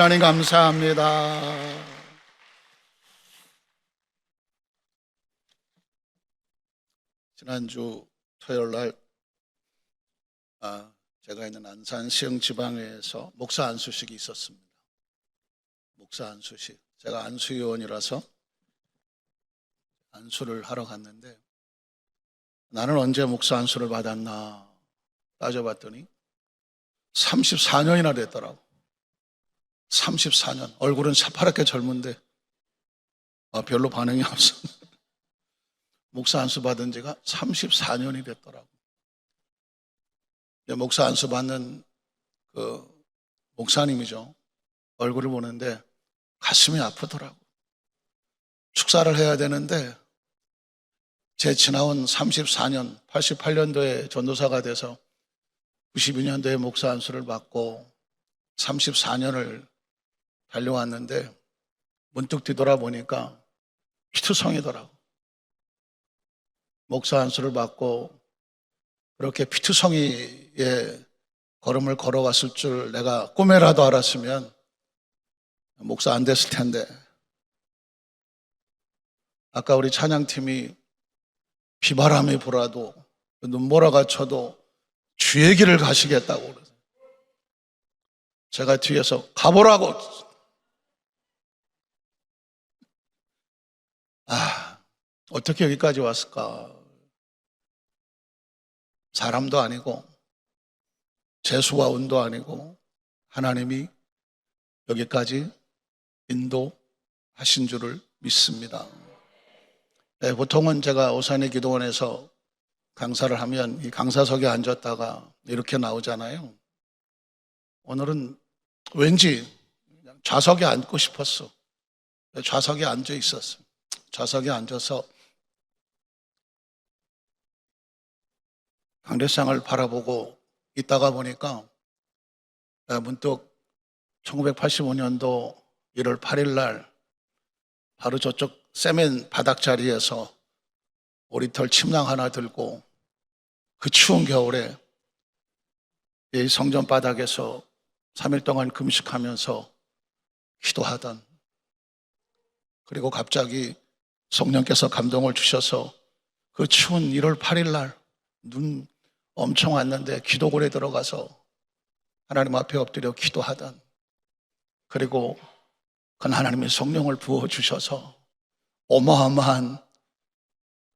하나님 감사합니다. 지난주 토요일 날 제가 있는 안산 시흥지방에서 목사 안수식이 있었습니다. 목사 안수식. 제가 안수요원이라서 안수를 하러 갔는데 나는 언제 목사 안수를 받았나 따져봤더니 34년이나 됐더라고. 34년. 얼굴은 새파랗게 젊은데 별로 반응이 없어. 목사 안수 받은 지가 34년이 됐더라고. 목사 안수 받는 그 목사님이죠. 얼굴을 보는데 가슴이 아프더라고. 축사를 해야 되는데 제 지나온 34년, 88년도에 전도사가 돼서 92년도에 목사 안수를 받고 34년을 달려왔는데 문득 뒤돌아보니까 피투성이더라고. 목사 안수를 받고 그렇게 피투성이의 걸음을 걸어왔을 줄 내가 꿈에라도 알았으면 목사 안 됐을 텐데. 아까 우리 찬양팀이 비바람이 불어도 눈보라가 쳐도 주의 길을 가시겠다고 그래서 제가 뒤에서 가보라고. 어떻게 여기까지 왔을까? 사람도 아니고 재수와 운도 아니고 하나님이 여기까지 인도하신 줄을 믿습니다. 네, 보통은 제가 오산의 기도원에서 강사를 하면 이 강사석에 앉았다가 이렇게 나오잖아요. 오늘은 왠지 그냥 좌석에 앉고 싶었어. 좌석에 앉아 있었어. 좌석에 앉아서 강대상을 바라보고 있다가 보니까 문득 1985년도 1월 8일 날 바로 저쪽 세멘 바닥 자리에서 오리털 침낭 하나 들고 그 추운 겨울에 이 성전 바닥에서 3일 동안 금식하면서 기도하던, 그리고 갑자기 성령께서 감동을 주셔서 그 추운 1월 8일 날 눈 엄청 왔는데 기도골에 들어가서 하나님 앞에 엎드려 기도하던, 그리고 그 하나님의 성령을 부어주셔서 어마어마한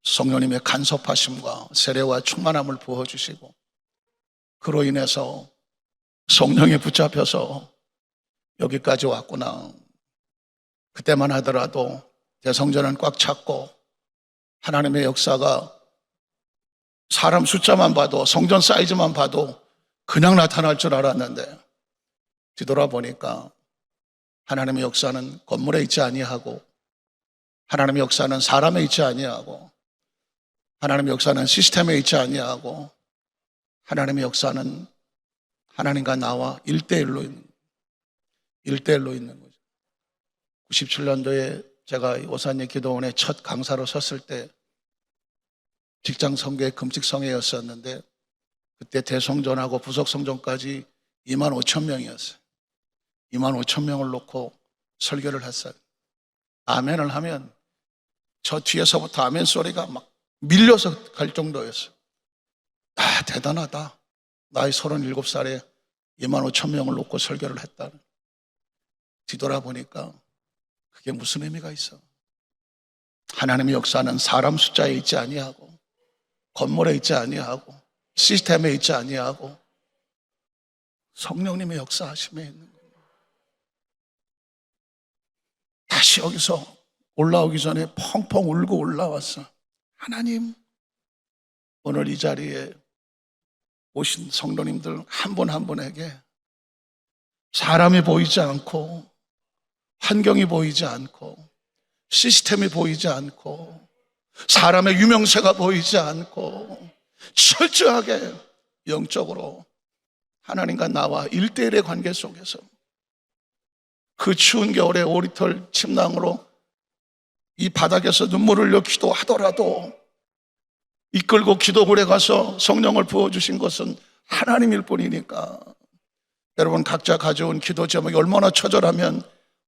성령님의 간섭하심과 세례와 충만함을 부어주시고, 그로 인해서 성령에 붙잡혀서 여기까지 왔구나. 그때만 하더라도 대성전은 꽉 찼고 하나님의 역사가 사람 숫자만 봐도, 성전 사이즈만 봐도 그냥 나타날 줄 알았는데 뒤돌아보니까 하나님의 역사는 건물에 있지 아니하고, 하나님의 역사는 사람에 있지 아니하고, 하나님의 역사는 시스템에 있지 아니하고, 하나님의 역사는 하나님과 나와 1대1로 있는 거죠. 97년도에 제가 오산리 기도원의 첫 강사로 섰을 때 직장 성교의 금식성회였었는데 그때 대성전하고 부속성전까지 25,000명이었어요. 25,000명을 놓고 설교를 했어요. 아멘을 하면 저 뒤에서부터 아멘 소리가 막 밀려서 갈 정도였어요. 대단하다. 나이 37살에 25,000명을 놓고 설교를 했다. 뒤돌아보니까 그게 무슨 의미가 있어? 하나님의 역사는 사람 숫자에 있지 아니하고, 건물에 있지 아니하고, 시스템에 있지 아니하고, 성령님의 역사하심에 있는 거예요. 다시 여기서 올라오기 전에 펑펑 울고 올라왔어. 하나님, 오늘 이 자리에 오신 성도님들 한 분 한 분에게 사람이 보이지 않고, 환경이 보이지 않고, 시스템이 보이지 않고, 사람의 유명세가 보이지 않고, 철저하게 영적으로 하나님과 나와 1대1의 관계 속에서 그 추운 겨울에 오리털 침낭으로 이 바닥에서 눈물을 흘려 기도하더라도 이끌고 기도굴에 가서 성령을 부어주신 것은 하나님일 뿐이니까 여러분 각자 가져온 기도 제목이 얼마나 처절하면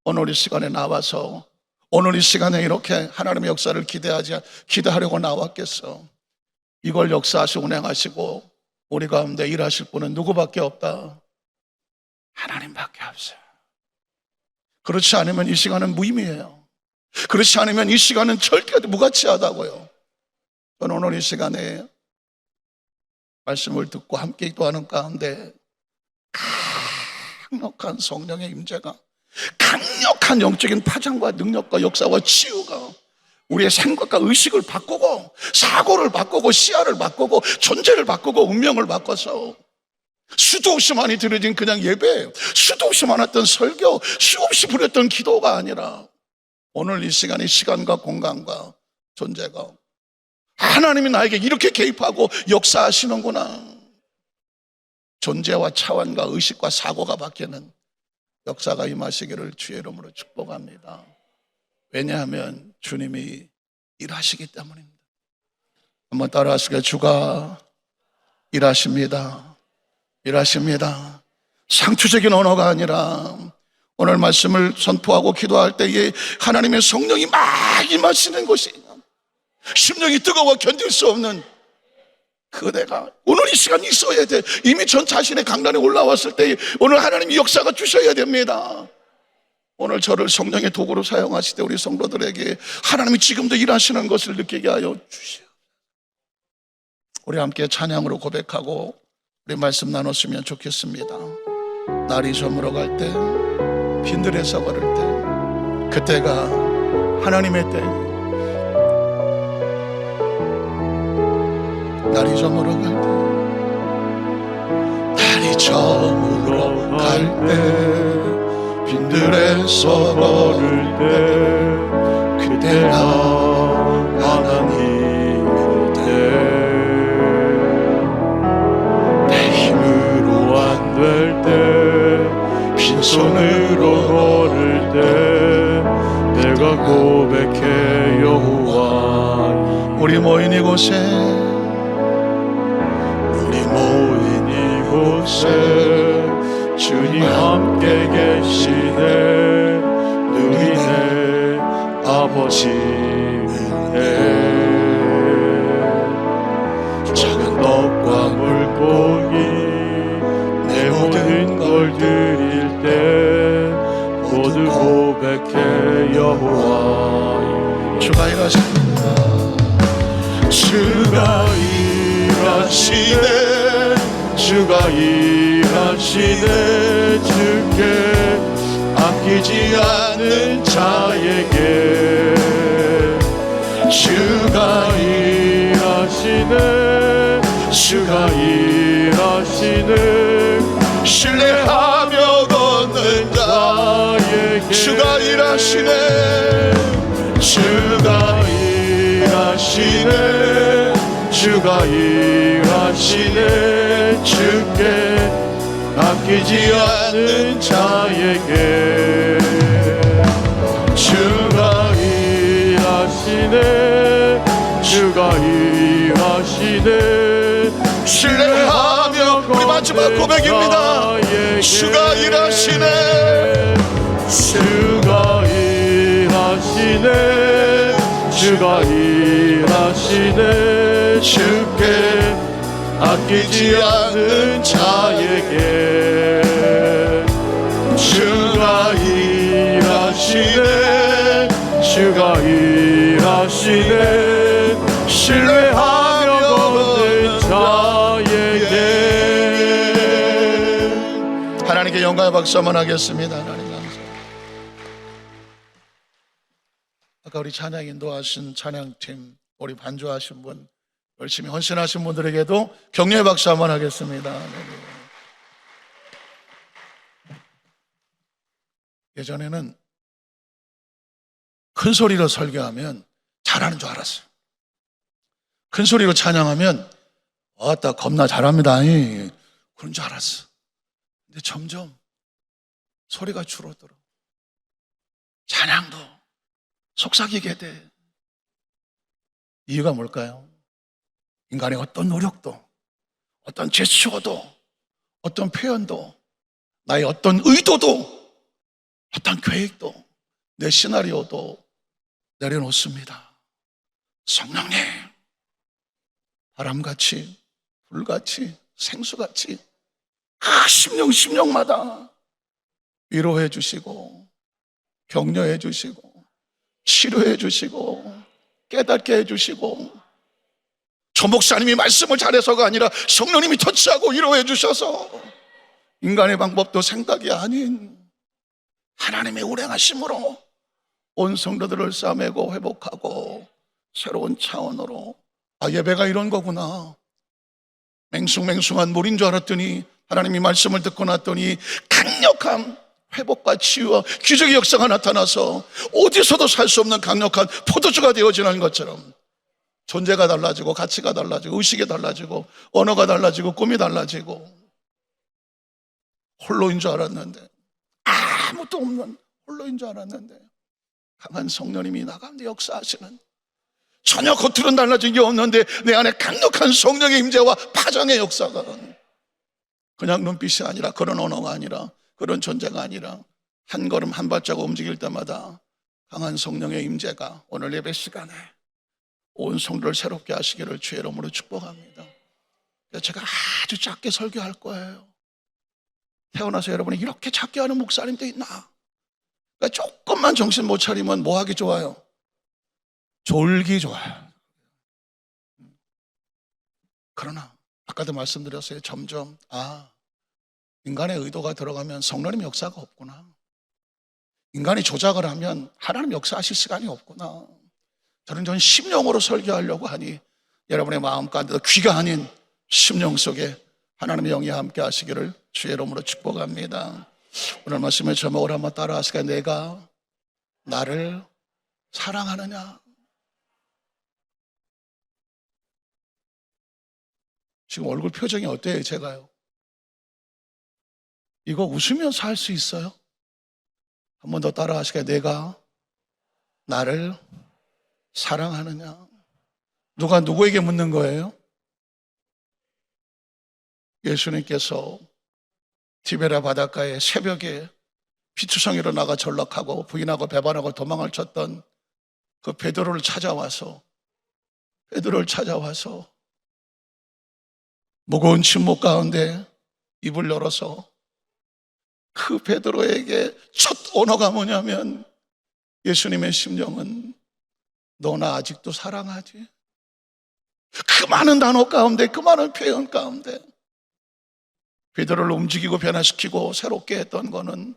오늘 이 시간에 나와서 오늘 이 시간에 이렇게 하나님의 역사를 기대하려고 나왔겠어. 이걸 역사하시고 운행하시고 우리 가운데 일하실 분은 누구밖에 없다? 하나님밖에 없어요. 그렇지 않으면 이 시간은 무의미해요. 그렇지 않으면 이 시간은 절대 무가치하다고요. 저는 오늘 이 시간에 말씀을 듣고 함께 기도하는 가운데 강력한 성령의 임재가, 강력한 영적인 파장과 능력과 역사와 치유가 우리의 생각과 의식을 바꾸고 사고를 바꾸고 시야를 바꾸고 존재를 바꾸고 운명을 바꿔서 수도 없이 많이 들어진 그냥 예배, 수도 없이 많았던 설교, 수없이 부렸던 기도가 아니라 오늘 이 시간의 시간과 공간과 존재가 하나님이 나에게 이렇게 개입하고 역사하시는구나. 존재와 차원과 의식과 사고가 바뀌는 역사가 임하시기를 주의 이름으로 축복합니다. 왜냐하면 주님이 일하시기 때문입니다. 한번 따라하시게. 주가 일하십니다. 일하십니다. 상투적인 언어가 아니라 오늘 말씀을 선포하고 기도할 때에 하나님의 성령이 막 임하시는 곳이, 심령이 뜨거워 견딜 수 없는 그대가 오늘 이 시간 있어야 돼. 이미 전 자신의 강단에 올라왔을 때 오늘 하나님이 역사가 주셔야 됩니다. 오늘 저를 성령의 도구로 사용하실 때 우리 성도들에게 하나님이 지금도 일하시는 것을 느끼게 하여 주시오. 우리 함께 찬양으로 고백하고 우리 말씀 나눴으면 좋겠습니다. 날이 저물어 갈 때, 빈들에서 걸을 때, 그때가 하나님의 때. 날이 저물어 갈 때, 날이 저물어 갈 때, 빈들에서 걸을 때, 그때가 하나님의 때. 내 힘으로 안 될 때, 빈손으로 걸을 때, 내가 고백해 여호와. 우리 모인 이곳에, 주님 함께 계시네. 누리네 아버지 은혜. 작은 떡과 물고기 내 모든 걸 드릴 때 모두 고백해 여호와. 주가 일하십니다. 주가 일하시네. 주가 일하시네. 주께 아끼지 않는 자에게 주가 일하시네. 주가 일하시네. 신뢰하며 걷는 자에게 주가 일하시네. 주가 일하시네. 주가 일하시네. 주께 아끼지 않는 자에게 주가 일하시네. 주가 일하시네. 신뢰하며 우리 마지막 고백입니다. 주가 일하시네. 주가 일하시네. 주가 일하시네. 주께 아끼지 않는 자에게 주가 일하시네. 주가 일하시네. 신뢰하며 걷는 자에게. 하나님께 영광의 박수 한번 하겠습니다. 하나님 감사합니다. 아까 우리 찬양 인도하신 찬양팀, 우리 반주하신 분, 열심히 헌신하신 분들에게도 격려의 박수 한번 하겠습니다. 예전에는 큰 소리로 설교하면 잘하는 줄 알았어요. 큰 소리로 찬양하면 왔다 겁나 잘합니다 그런 줄 알았어. 근데 점점 소리가 줄어들어. 찬양도 속삭이게 돼. 이유가 뭘까요? 인간의 어떤 노력도, 어떤 제스처도, 어떤 표현도 나의 어떤 의도도, 어떤 계획도, 내 시나리오도 내려놓습니다. 성령님, 바람같이, 불같이, 생수같이 심령마다 위로해 주시고, 격려해 주시고, 치료해 주시고, 깨닫게 해 주시고, 저 목사님이 말씀을 잘해서가 아니라 성령님이 터치하고 위로해 주셔서 인간의 방법도 생각이 아닌 하나님의 운행하심으로 온 성도들을 싸매고 회복하고 새로운 차원으로, 예배가 이런 거구나, 맹숭맹숭한 물인 줄 알았더니 하나님이 말씀을 듣고 났더니 강력한 회복과 치유와 기적의 역사가 나타나서 어디서도 살 수 없는 강력한 포도주가 되어지는 것처럼 존재가 달라지고, 가치가 달라지고, 의식이 달라지고, 언어가 달라지고, 꿈이 달라지고, 홀로인 줄 알았는데, 아무도 없는 홀로인 줄 알았는데 강한 성령님이 나 가운데 역사하시는, 전혀 겉으로는 달라진 게 없는데 내 안에 강력한 성령의 임재와 파장의 역사가, 그냥 눈빛이 아니라, 그런 언어가 아니라, 그런 존재가 아니라 한 걸음 한 발자국 움직일 때마다 강한 성령의 임재가 오늘 예배 시간에 온 성도를 새롭게 하시기를 주의 이름으로 축복합니다. 제가 아주 작게 설교할 거예요. 태어나서 여러분이 이렇게 작게 하는 목사님도 있나? 그러니까 조금만 정신 못 차리면 뭐 하기 좋아요? 졸기 좋아요. 그러나 아까도 말씀드렸어요. 점점 인간의 의도가 들어가면 성령님 역사가 없구나, 인간이 조작을 하면 하나님 역사하실 시간이 없구나. 저는 전 심령으로 설교하려고 하니 여러분의 마음 가운데 귀가 아닌 심령 속에 하나님의 영이 함께 하시기를 주의 이름으로 축복합니다. 오늘 말씀의 제목을 한번 따라 하시까? 내가 나를 사랑하느냐? 지금 얼굴 표정이 어때요? 제가요? 이거 웃으면서 할 수 있어요? 한 번 더 따라 하시까? 내가 나를 사랑하느냐? 누가 누구에게 묻는 거예요? 예수님께서 티베라 바닷가에 새벽에 피투성이로 나가 전락하고 부인하고 배반하고 도망을 쳤던 그 베드로를 찾아와서 무거운 침묵 가운데 입을 열어서 그 베드로에게 첫 언어가 뭐냐면, 예수님의 심령은 너 나 아직도 사랑하지? 그 많은 단어 가운데, 그 많은 표현 가운데 베드로를 움직이고 변화시키고 새롭게 했던 거는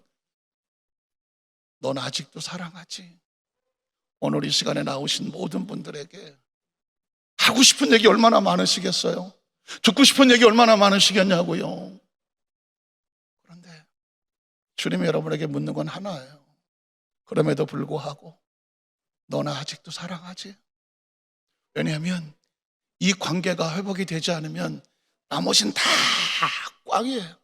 넌 아직도 사랑하지? 오늘 이 시간에 나오신 모든 분들에게 하고 싶은 얘기 얼마나 많으시겠어요? 듣고 싶은 얘기 얼마나 많으시겠냐고요. 그런데 주님이 여러분에게 묻는 건 하나예요. 그럼에도 불구하고 너 나 아직도 사랑하지? 왜냐하면 이 관계가 회복이 되지 않으면 나머지는 다 꽝이에요.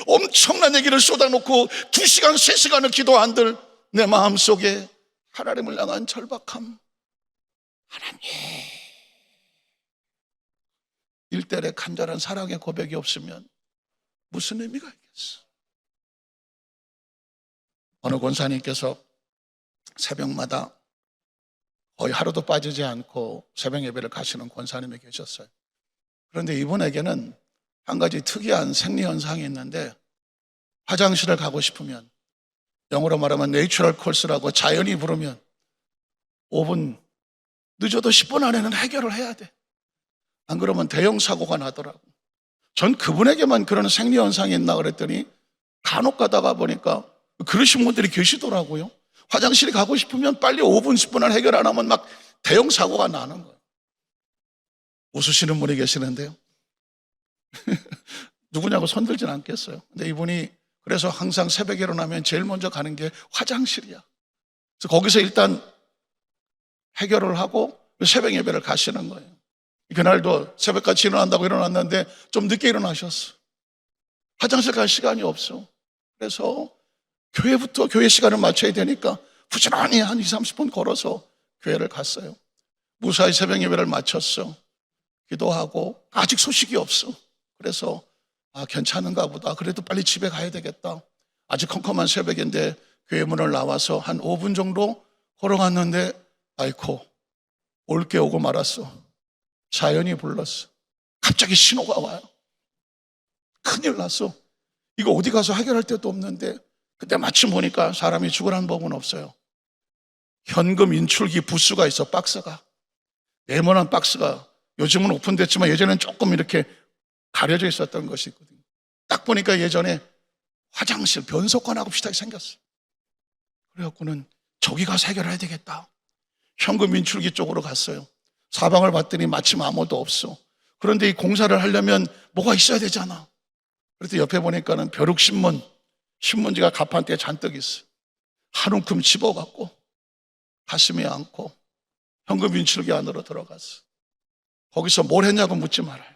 엄청난 얘기를 쏟아놓고 2시간, 3시간을 기도한들 내 마음속에 하나님을 향한 절박함, 하나님, 일대일의 간절한 사랑의 고백이 없으면 무슨 의미가 있겠어? 어느 권사님께서 새벽마다 거의 하루도 빠지지 않고 새벽 예배를 가시는 권사님이 계셨어요. 그런데 이분에게는 한 가지 특이한 생리현상이 있는데, 화장실을 가고 싶으면, 영어로 말하면 내추럴 콜스라고, 자연이 부르면 5분, 늦어도 10분 안에는 해결을 해야 돼. 안 그러면 대형 사고가 나더라고. 전 그분에게만 그런 생리현상이 있나 그랬더니 간혹 가다가 보니까 그러신 분들이 계시더라고요. 화장실에 가고 싶으면 빨리 5분, 10분 안에 해결 안 하면 막 대형 사고가 나는 거예요. 웃으시는 분이 계시는데요. 누구냐고 손들진 않겠어요. 근데 이분이 그래서 항상 새벽에 일어나면 제일 먼저 가는 게 화장실이야. 그래서 거기서 일단 해결을 하고 새벽 예배를 가시는 거예요. 그날도 새벽까지 일어난다고 일어났는데 좀 늦게 일어나셨어. 화장실 갈 시간이 없어. 그래서 교회부터 교회 시간을 맞춰야 되니까 부지런히 한 20, 30분 걸어서 교회를 갔어요. 무사히 새벽 예배를 마쳤어. 기도하고 아직 소식이 없어. 그래서 괜찮은가 보다. 그래도 빨리 집에 가야 되겠다. 아직 컴컴한 새벽인데 교회 문을 나와서 한 5분 정도 걸어갔는데 아이고, 올게 오고 말았어. 자연이 불렀어. 갑자기 신호가 와요. 큰일 났어. 이거 어디 가서 해결할 데도 없는데. 그때 마침 보니까 사람이 죽으라는 법은 없어요. 현금 인출기 부스가 있어. 박스가, 네모난 박스가 요즘은 오픈됐지만 예전엔 조금 이렇게 가려져 있었던 것이 있거든요. 딱 보니까 예전에 화장실 변속관하고 비슷하게 생겼어. 그래갖고는 저기 가서 해결해야 되겠다. 현금 인출기 쪽으로 갔어요. 사방을 봤더니 마침 아무도 없어. 그런데 이 공사를 하려면 뭐가 있어야 되잖아. 그래서 옆에 보니까는 벼룩신문, 신문지가 가판대에 잔뜩 있어. 한 움큼 집어갖고 가슴에 안고 현금 인출기 안으로 들어갔어. 거기서 뭘 했냐고 묻지 말아요.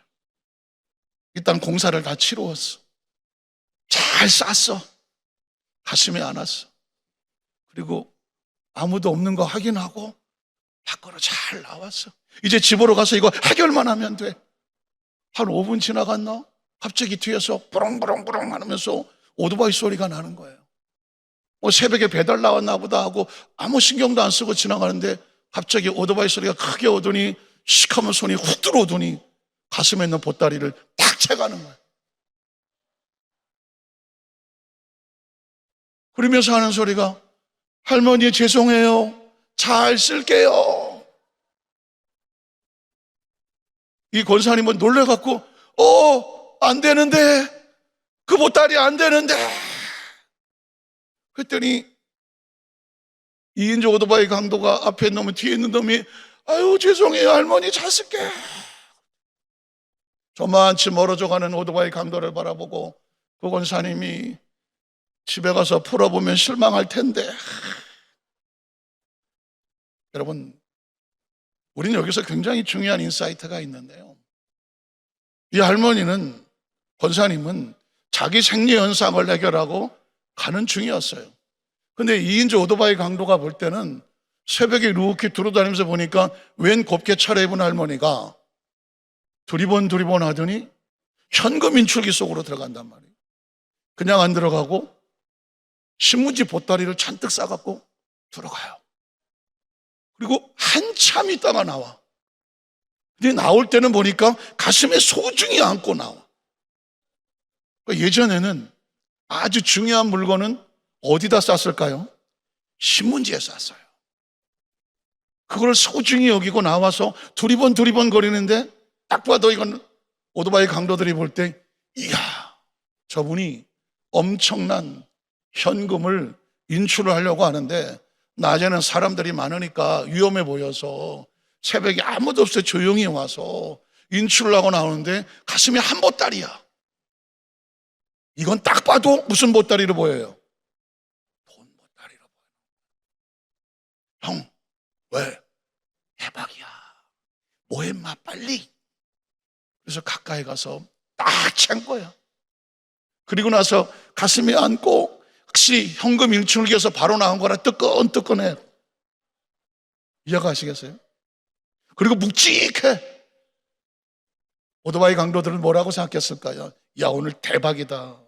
일단 공사를 다 치루었어. 잘 쌌어. 가슴에 안았어. 그리고 아무도 없는 거 확인하고 밖으로 잘 나왔어. 이제 집으로 가서 이거 해결만 하면 돼. 한 5분 지나갔나? 갑자기 뒤에서 부렁부렁부렁 하면서 오토바이 소리가 나는 거예요. 새벽에 배달 나왔나 보다 하고 아무 신경도 안 쓰고 지나가는데 갑자기 오토바이 소리가 크게 오더니 시커먼 손이 훅 들어오더니 가슴에 있는 보따리를 탁 채가는 거예요. 그러면서 하는 소리가, 할머니 죄송해요. 잘 쓸게요. 이 권사님은 놀래갖고 안 되는데, 그 보따리 안 되는데. 그랬더니 2인조 오토바이 강도가 앞에 있는 놈이 뒤에 있는 놈이, 아유 죄송해요 할머니 잘 쓸게. 저만치 멀어져 가는 오토바이 강도를 바라보고 그 권사님이, 집에 가서 풀어보면 실망할 텐데. 여러분, 우리는 여기서 굉장히 중요한 인사이트가 있는데요, 이 할머니는, 권사님은 자기 생리 현상을 해결하고 가는 중이었어요. 근데 2인조 오토바이 강도가 볼 때는 새벽에 이렇게 들어다니면서 보니까 웬 곱게 차려입은 할머니가 두리번 하더니 현금 인출기 속으로 들어간단 말이에요. 그냥 안 들어가고 신문지 보따리를 잔뜩 싸갖고 들어가요. 그리고 한참 있다가 나와. 근데 나올 때는 보니까 가슴에 소중히 안고 나와. 예전에는 아주 중요한 물건은 어디다 쌌을까요? 신문지에 쌌어요. 그걸 소중히 여기고 나와서 두리번 거리는데 딱 봐도 이건 오토바이 강도들이 볼 때, 이야, 저분이 엄청난 현금을 인출을 하려고 하는데 낮에는 사람들이 많으니까 위험해 보여서 새벽에 아무도 없어요. 조용히 와서 인출을 하고 나오는데 가슴에 한 보따리야. 이건 딱 봐도 무슨 보따리로 보여요? 돈 보따리로 보여요. 형, 왜? 대박이야. 뭐 했마 빨리. 그래서 가까이 가서 딱 찬 거야. 그리고 나서 가슴에 안고, 확실히 현금 인출기에서 바로 나온 거라 뜨끈뜨끈해. 이해가시겠어요? 그리고 묵직해. 오토바이 강도들은 뭐라고 생각했을까요? 야, 오늘 대박이다.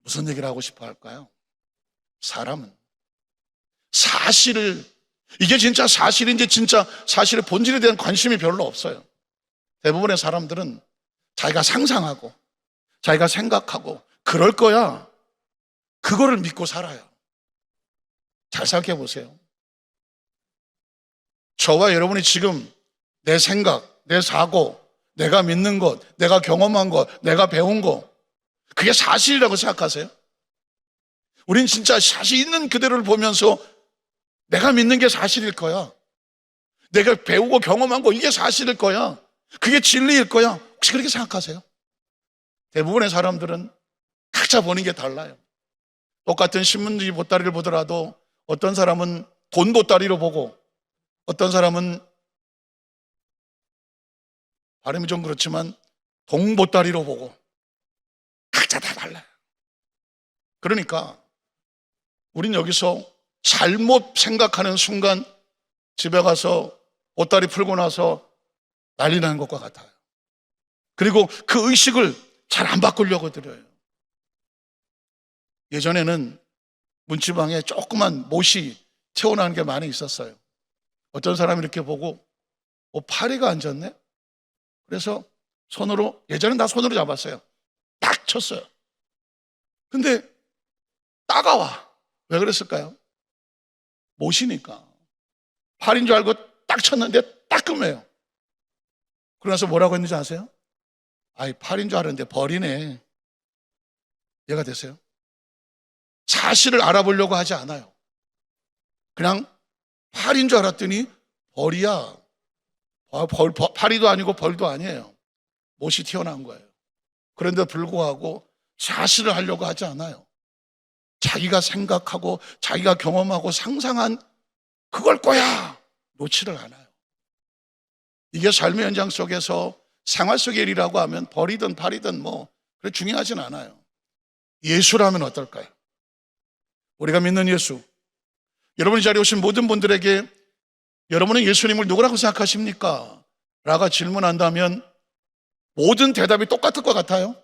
무슨 얘기를 하고 싶어 할까요? 사람은 사실을, 이게 진짜 사실인지 진짜 사실의 본질에 대한 관심이 별로 없어요. 대부분의 사람들은 자기가 상상하고 자기가 생각하고 그럴 거야, 그거를 믿고 살아요. 잘 생각해 보세요. 저와 여러분이 지금 내 생각, 내 사고, 내가 믿는 것, 내가 경험한 것, 내가 배운 것, 그게 사실이라고 생각하세요? 우린 진짜 사실 있는 그대로를 보면서 내가 믿는 게 사실일 거야, 내가 배우고 경험한 거 이게 사실일 거야, 그게 진리일 거야, 혹시 그렇게 생각하세요? 대부분의 사람들은 각자 보는 게 달라요. 똑같은 신문지 보따리를 보더라도 어떤 사람은 돈 보따리로 보고 어떤 사람은, 발음이 좀 그렇지만, 동 보따리로 보고 각자 다 달라요. 그러니까 우린 여기서 잘못 생각하는 순간 집에 가서 보따리 풀고 나서 난리 나는 것과 같아요. 그리고 그 의식을 잘 안 바꾸려고 드려요. 예전에는 문지방에 조그만 못이 태어나는 게 많이 있었어요. 어떤 사람이 이렇게 보고 파리가 앉았네? 그래서 손으로, 예전엔 다 손으로 잡았어요. 딱 쳤어요. 근데 따가워. 왜 그랬을까요? 못이니까. 파리인 줄 알고 딱 쳤는데 따끔해요. 그러면서 뭐라고 했는지 아세요? 아이, 파리인 줄 알았는데 벌이네. 이해가 됐어요? 사실을 알아보려고 하지 않아요. 그냥 파리인 줄 알았더니 벌이야. 파리도 아니고 벌도 아니에요. 못이 튀어나온 거예요. 그런데 불구하고 사실을 하려고 하지 않아요. 자기가 생각하고 자기가 경험하고 상상한 그걸 거야 놓지를 않아요. 이게 삶의 현장 속에서 생활 속의 일이라고 하면 벌이든 파리든 그래 중요하진 않아요. 예수라면 어떨까요? 우리가 믿는 예수, 여러분이 자리에 오신 모든 분들에게 여러분은 예수님을 누구라고 생각하십니까? 라고 질문한다면 모든 대답이 똑같을 것 같아요?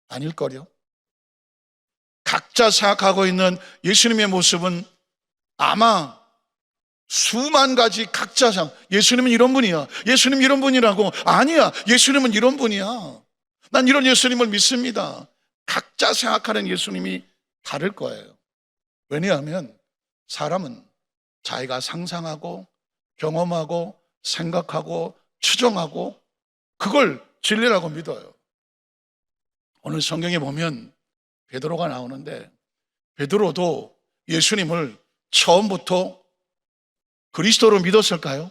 아닐걸요. 각자 생각하고 있는 예수님의 모습은 아마 수만 가지 각자 예수님은 이런 분이야. 예수님 이런 분이라고. 아니야. 예수님은 이런 분이야. 난 이런 예수님을 믿습니다. 각자 생각하는 예수님이 다를 거예요. 왜냐하면 사람은 자기가 상상하고 경험하고 생각하고 추정하고 그걸 진리라고 믿어요. 오늘 성경에 보면 베드로가 나오는데 베드로도 예수님을 처음부터 그리스도로 믿었을까요?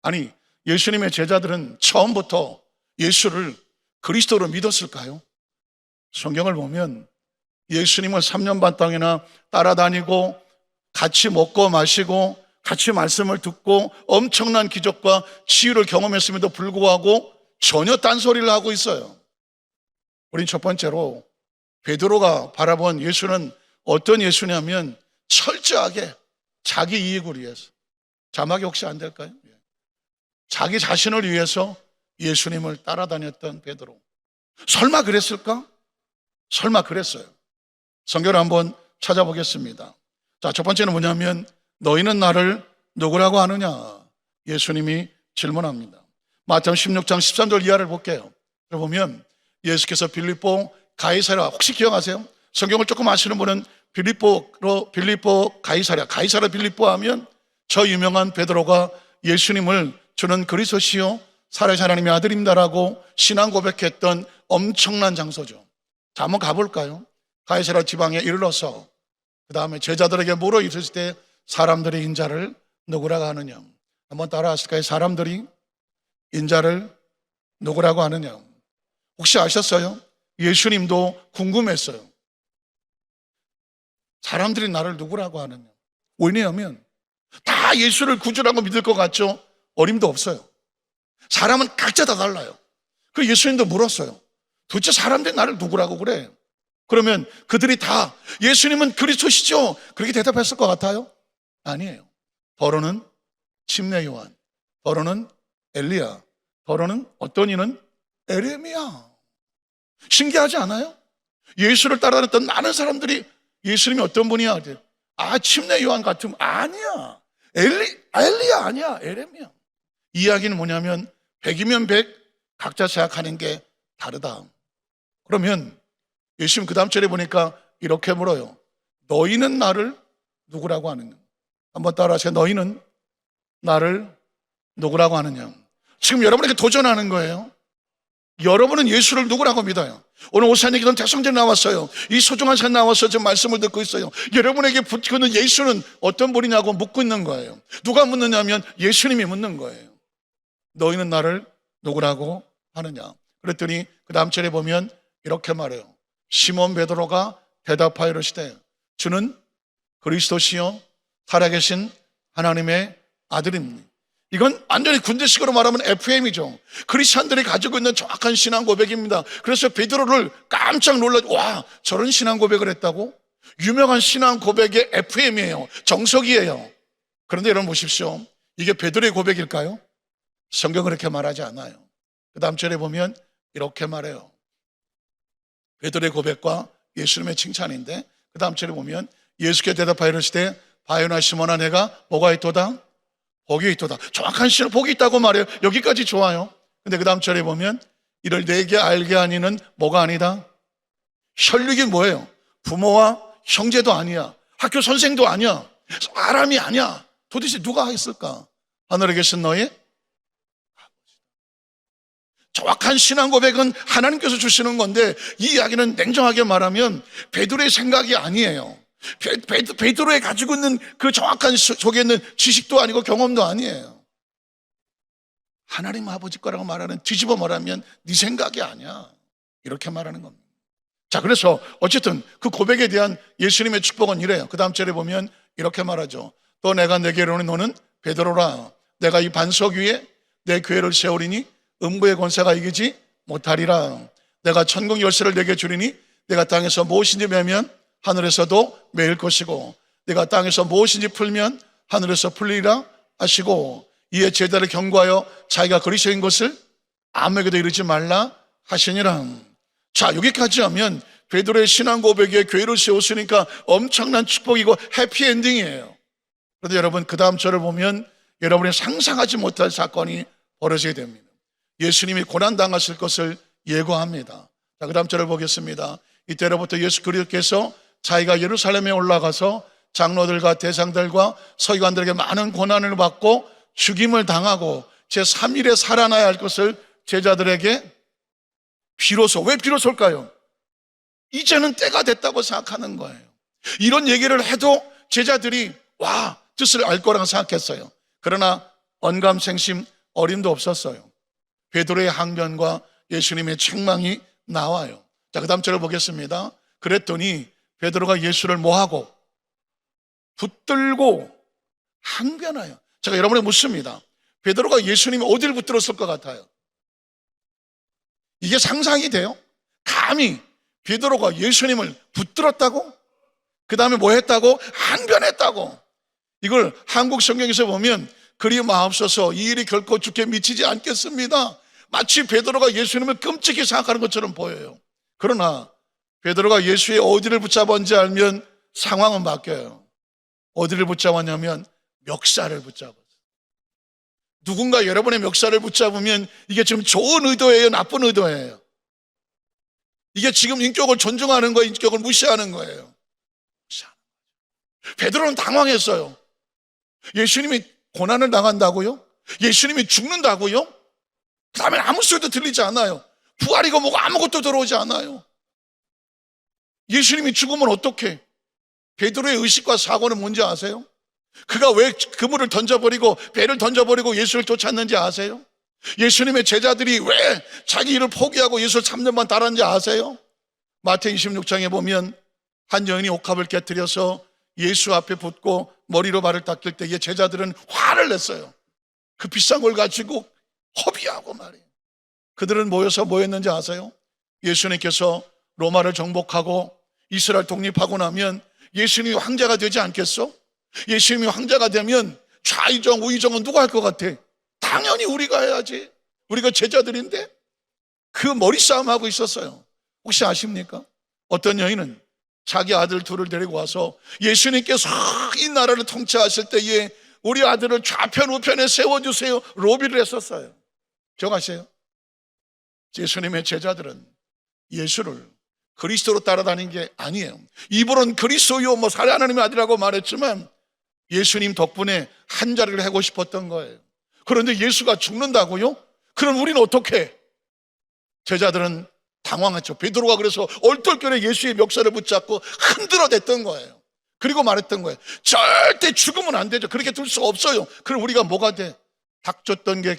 아니, 예수님의 제자들은 처음부터 예수를 그리스도로 믿었을까요? 성경을 보면 예수님을 3년 반 동안이나 따라다니고 같이 먹고 마시고 같이 말씀을 듣고 엄청난 기적과 치유를 경험했음에도 불구하고 전혀 딴소리를 하고 있어요. 우린 첫 번째로 베드로가 바라본 예수는 어떤 예수냐면 철저하게 자기 이익을 위해서, 자막이 혹시 안 될까요? 자기 자신을 위해서 예수님을 따라다녔던 베드로. 설마 그랬을까? 설마 그랬어요. 성경을 한번 찾아보겠습니다. 자, 첫 번째는 뭐냐면 너희는 나를 누구라고 하느냐? 예수님이 질문합니다. 마태복음 16장 13절 이하를 볼게요. 보면 예수께서 빌립보 가이사랴, 혹시 기억하세요? 성경을 조금 아시는 분은 빌립보 가이사랴 빌립보 하면 저 유명한 베드로가 예수님을 주는 그리스도시요 살아계신 하나님의 아들입니다라고 신앙 고백했던 엄청난 장소죠. 자, 한번 가볼까요? 가이사랴 지방에 이르러서 그 다음에 제자들에게 물어 있을 때 사람들이 인자를 누구라고 하느냐? 한번 따라 하실까요? 사람들이 인자를 누구라고 하느냐? 혹시 아셨어요? 예수님도 궁금했어요. 사람들이 나를 누구라고 하느냐? 왜냐하면 다 예수를 구주라고 믿을 것 같죠? 어림도 없어요. 사람은 각자 다 달라요. 그 예수님도 물었어요. 도대체 사람들이 나를 누구라고 그래? 그러면 그들이 다 예수님은 그리스도시죠? 그렇게 대답했을 것 같아요? 아니에요. 더러는 침례 요한, 더러는 엘리야, 더러는 어떤 이는 에레미야. 신기하지 않아요? 예수를 따라다녔던 많은 사람들이 예수님이 어떤 분이야? 침례 요한 같은 아니야. 엘리야 아니야. 에레미야. 이야기는 뭐냐면 100이면 100 각자 생각하는 게 다르다. 그러면 예수님 그 다음 절에 보니까 이렇게 물어요. 너희는 나를 누구라고 하느냐? 한번 따라하세요. 너희는 나를 누구라고 하느냐? 지금 여러분에게 도전하는 거예요. 여러분은 예수를 누구라고 믿어요? 오늘 오산의 기도는 대성전에 나왔어요. 이 소중한 시간 나와서 지금 말씀을 듣고 있어요. 여러분에게 붙이는 예수는 어떤 분이냐고 묻고 있는 거예요. 누가 묻느냐면 예수님이 묻는 거예요. 너희는 나를 누구라고 하느냐? 그랬더니 그 다음 절에 보면 이렇게 말해요. 시몬 베드로가 대답하여 이르시되 주는 그리스도시요 살아계신 하나님의 아들입니다. 이건 완전히 군대식으로 말하면 FM이죠. 크리스찬들이 가지고 있는 정확한 신앙 고백입니다. 그래서 베드로를 깜짝 놀라죠. 와, 저런 신앙 고백을 했다고? 유명한 신앙 고백의 FM이에요. 정석이에요. 그런데 여러분 보십시오. 이게 베드로의 고백일까요? 성경은 그렇게 말하지 않아요. 그 다음 절에 보면 이렇게 말해요. 베드로의 고백과 예수님의 칭찬인데, 그 다음 절에 보면 예수께 대답하여 이르시되 바요나 시몬아 내가 뭐가 있도다? 복이 있도다. 정확한 시는 복이 있다고 말해요. 여기까지 좋아요. 근데 그 다음 절에 보면 이를 내게 알게 하니는 뭐가 아니다? 혈육이 뭐예요? 부모와 형제도 아니야, 학교 선생도 아니야, 사람이 아니야. 도대체 누가 했을까? 하늘에 계신 너희 정확한 신앙 고백은 하나님께서 주시는 건데, 이 이야기는 냉정하게 말하면 베드로의 생각이 아니에요. 베드로의 가지고 있는 그 정확한 속에 있는 지식도 아니고 경험도 아니에요. 하나님 아버지 거라고 말하는, 뒤집어 말하면 네 생각이 아니야, 이렇게 말하는 겁니다. 자, 그래서 어쨌든 그 고백에 대한 예수님의 축복은 이래요. 그 다음 절에 보면 이렇게 말하죠. 또 내가 내게 이르노니 너는 베드로라. 내가 이 반석 위에 내 교회를 세우리니 음부의 권세가 이기지 못하리라. 내가 천국 열쇠를 내게 주리니 내가 땅에서 무엇인지 매면 하늘에서도 매일 것이고, 내가 땅에서 무엇인지 풀면 하늘에서 풀리리라 하시고, 이에 제자를 경고하여 자기가 그리스도인 것을 아무에게도 이르지 말라 하시니라. 자, 여기까지 하면 베드로의 신앙 고백에 교회를 세웠으니까 엄청난 축복이고 해피엔딩이에요. 그런데 여러분, 그 다음 절을 보면 여러분이 상상하지 못할 사건이 벌어지게 됩니다. 예수님이 고난당하실 것을 예고합니다. 자, 그 다음 절을 보겠습니다. 이때로부터 예수 그리스도께서 자기가 예루살렘에 올라가서 장로들과 대장들과 서기관들에게 많은 고난을 받고 죽임을 당하고 제3일에 살아나야 할 것을 제자들에게 비로소, 왜 비로소일까요? 이제는 때가 됐다고 생각하는 거예요. 이런 얘기를 해도 제자들이 와, 뜻을 알 거라고 생각했어요. 그러나 언감생심 어림도 없었어요. 베드로의 항변과 예수님의 책망이 나와요. 자, 그 다음 절을 보겠습니다. 그랬더니 베드로가 예수를 뭐하고? 붙들고 항변하여. 제가 여러분에 묻습니다. 베드로가 예수님이 어디를 붙들었을 것 같아요? 이게 상상이 돼요? 감히 베드로가 예수님을 붙들었다고? 그 다음에 뭐 했다고? 항변했다고. 이걸 한국 성경에서 보면 그리 마옵소서 이 일이 결코 주께 미치지 않겠습니다. 마치 베드로가 예수님을 끔찍히 생각하는 것처럼 보여요. 그러나 베드로가 예수의 어디를 붙잡았는지 알면 상황은 바뀌어요. 어디를 붙잡았냐면 멱살을 붙잡았어요. 누군가 여러분의 멱살을 붙잡으면 이게 지금 좋은 의도예요, 나쁜 의도예요? 이게 지금 인격을 존중하는 거예요, 인격을 무시하는 거예요? 베드로는 당황했어요. 예수님이 고난을 당한다고요? 예수님이 죽는다고요? 그 다음에 아무 소리도 들리지 않아요. 부활이고 뭐고 아무것도 들어오지 않아요. 예수님이 죽으면 어떡해? 베드로의 의식과 사고는 뭔지 아세요? 그가 왜 그물을 던져버리고 배를 던져버리고 예수를 쫓았는지 아세요? 예수님의 제자들이 왜 자기 일을 포기하고 예수를 3년만 따랐는지 아세요? 마태복음 26장에 보면 한 여인이 옥합을 깨뜨려서 예수 앞에 붙고 머리로 발을 닦을 때에 제자들은 화를 냈어요. 그 비싼 걸 가지고 허비하고 말이에요. 그들은 모여서 뭐 했는지 아세요? 예수님께서 로마를 정복하고 이스라엘 독립하고 나면 예수님이 황제가 되지 않겠어? 예수님이 황제가 되면 좌의정 우의정은 누가 할 것 같아? 당연히 우리가 해야지. 우리가 제자들인데. 그 머리싸움하고 있었어요. 혹시 아십니까? 어떤 여인은 자기 아들 둘을 데리고 와서 예수님께서 이 나라를 통치하실 때에 우리 아들을 좌편 우편에 세워주세요 로비를 했었어요. 기억하세요? 예수님의 제자들은 예수를 그리스도로 따라다닌 게 아니에요. 입으로는 그리스도요 뭐 살해 하나님의 아들이라고 말했지만 예수님 덕분에 한 자리를 하고 싶었던 거예요. 그런데 예수가 죽는다고요? 그럼 우리는 어떻게? 제자들은 당황했죠. 베드로가 그래서 얼떨결에 예수의 멱살을 붙잡고 흔들어댔던 거예요. 그리고 말했던 거예요. 절대 죽으면 안 되죠. 그렇게 둘 수 없어요. 그럼 우리가 뭐가 돼? 닥쳤던 게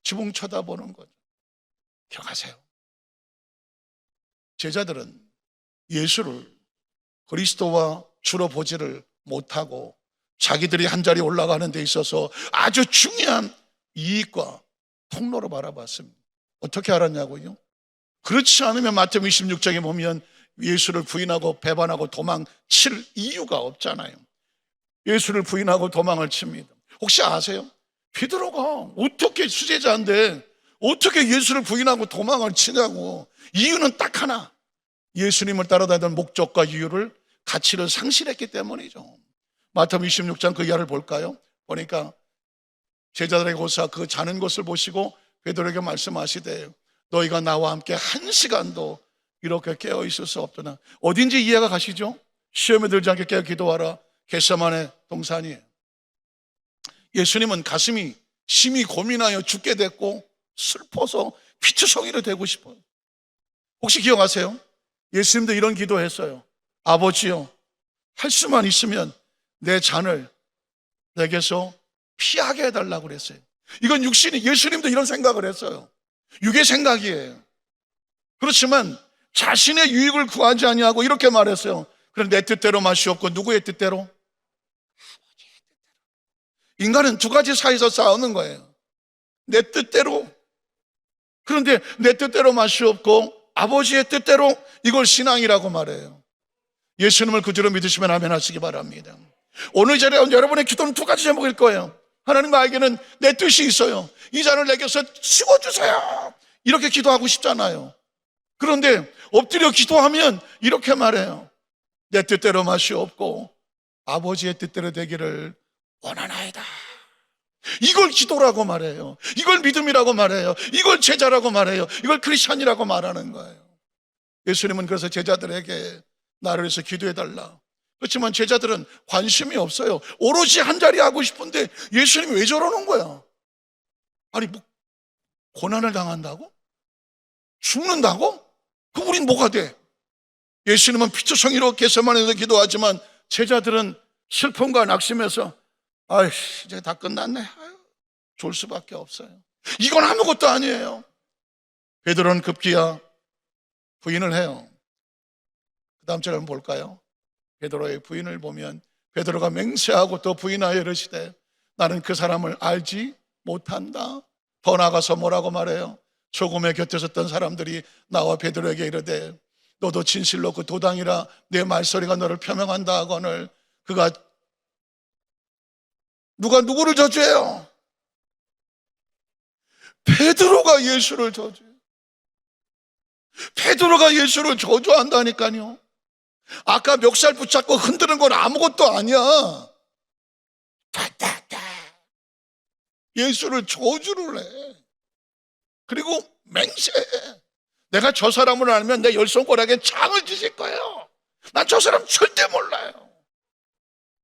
지붕 쳐다보는 거죠. 기억하세요? 제자들은 예수를 그리스도와 주로 보지를 못하고 자기들이 한 자리에 올라가는 데 있어서 아주 중요한 이익과 통로로 바라봤습니다. 어떻게 알았냐고요? 그렇지 않으면 마태복음 26장에 보면 예수를 부인하고 배반하고 도망칠 이유가 없잖아요. 예수를 부인하고 도망을 칩니다. 혹시 아세요? 베드로가 어떻게 수제자인데 어떻게 예수를 부인하고 도망을 치냐고. 이유는 딱 하나. 예수님을 따라다니던 목적과 이유를, 가치를 상실했기 때문이죠. 마태복음 26장 그 이하를 볼까요? 보니까 제자들에게 오사 그 자는 것을 보시고 베드로에게 말씀하시되 너희가 나와 함께 한 시간도 이렇게 깨어 있을 수 없더나. 어딘지 이해가 가시죠? 시험에 들지 않게 깨어 기도하라. 겟세마네 동산이에요. 예수님은 가슴이 심히 고민하여 죽게 됐고 슬퍼서 피투성이로 되고 싶어요. 혹시 기억하세요? 예수님도 이런 기도했어요. 아버지요, 할 수만 있으면 내 잔을 내게서 피하게 해달라고 그랬어요. 이건 육신이, 예수님도 이런 생각을 했어요. 육의 생각이에요. 그렇지만 자신의 유익을 구하지 아니하고 이렇게 말했어요. 그럼 내 뜻대로 마시옵고 누구의 뜻대로? 아버지의 뜻대로. 인간은 두 가지 사이에서 싸우는 거예요. 내 뜻대로. 그런데 내 뜻대로 마시옵고 아버지의 뜻대로, 이걸 신앙이라고 말해요. 예수님을 구주로 믿으시면 아멘 하시기 바랍니다. 오늘 자리에 여러분의 기도는 두 가지 제목일 거예요. 하나님, 나에게는 내 뜻이 있어요. 이 잔을 내게서 치워주세요. 이렇게 기도하고 싶잖아요. 그런데 엎드려 기도하면 이렇게 말해요. 내 뜻대로 마시옵고 아버지의 뜻대로 되기를 원하나이다. 이걸 기도라고 말해요. 이걸 믿음이라고 말해요. 이걸 제자라고 말해요. 이걸 크리스찬이라고 말하는 거예요. 예수님은 그래서 제자들에게 나를 위해서 기도해달라. 그렇지만 제자들은 관심이 없어요. 오로지 한 자리 하고 싶은데 예수님이 왜 저러는 거야? 아니, 뭐 고난을 당한다고? 죽는다고? 그럼 우린 뭐가 돼? 예수님은 피투성이로 겟세마네에서 기도하지만 제자들은 슬픔과 낙심에서 아이씨, 이제 다 끝났네. 아유, 졸 수밖에 없어요. 이건 아무것도 아니에요. 베드로는 급기야 부인을 해요. 그 다음 절 한번 볼까요? 베드로의 부인을 보면 베드로가 맹세하고 또 부인하여 이르시되 나는 그 사람을 알지 못한다. 더 나아가서 뭐라고 말해요? 소금의 곁에 섰던 사람들이 나와 베드로에게 이르되 너도 진실로 그 도당이라 내 말소리가 너를 표명한다 하거늘 그가 누가 누구를 저주해요? 베드로가 예수를 저주해요. 베드로가 예수를 저주한다니까요. 아까 멱살 붙잡고 흔드는 건 아무것도 아니야. 예수를 저주를 해. 그리고 맹세해. 내가 저 사람을 알면 내 열 손가락에 창을 지실 거예요. 난 저 사람 절대 몰라요.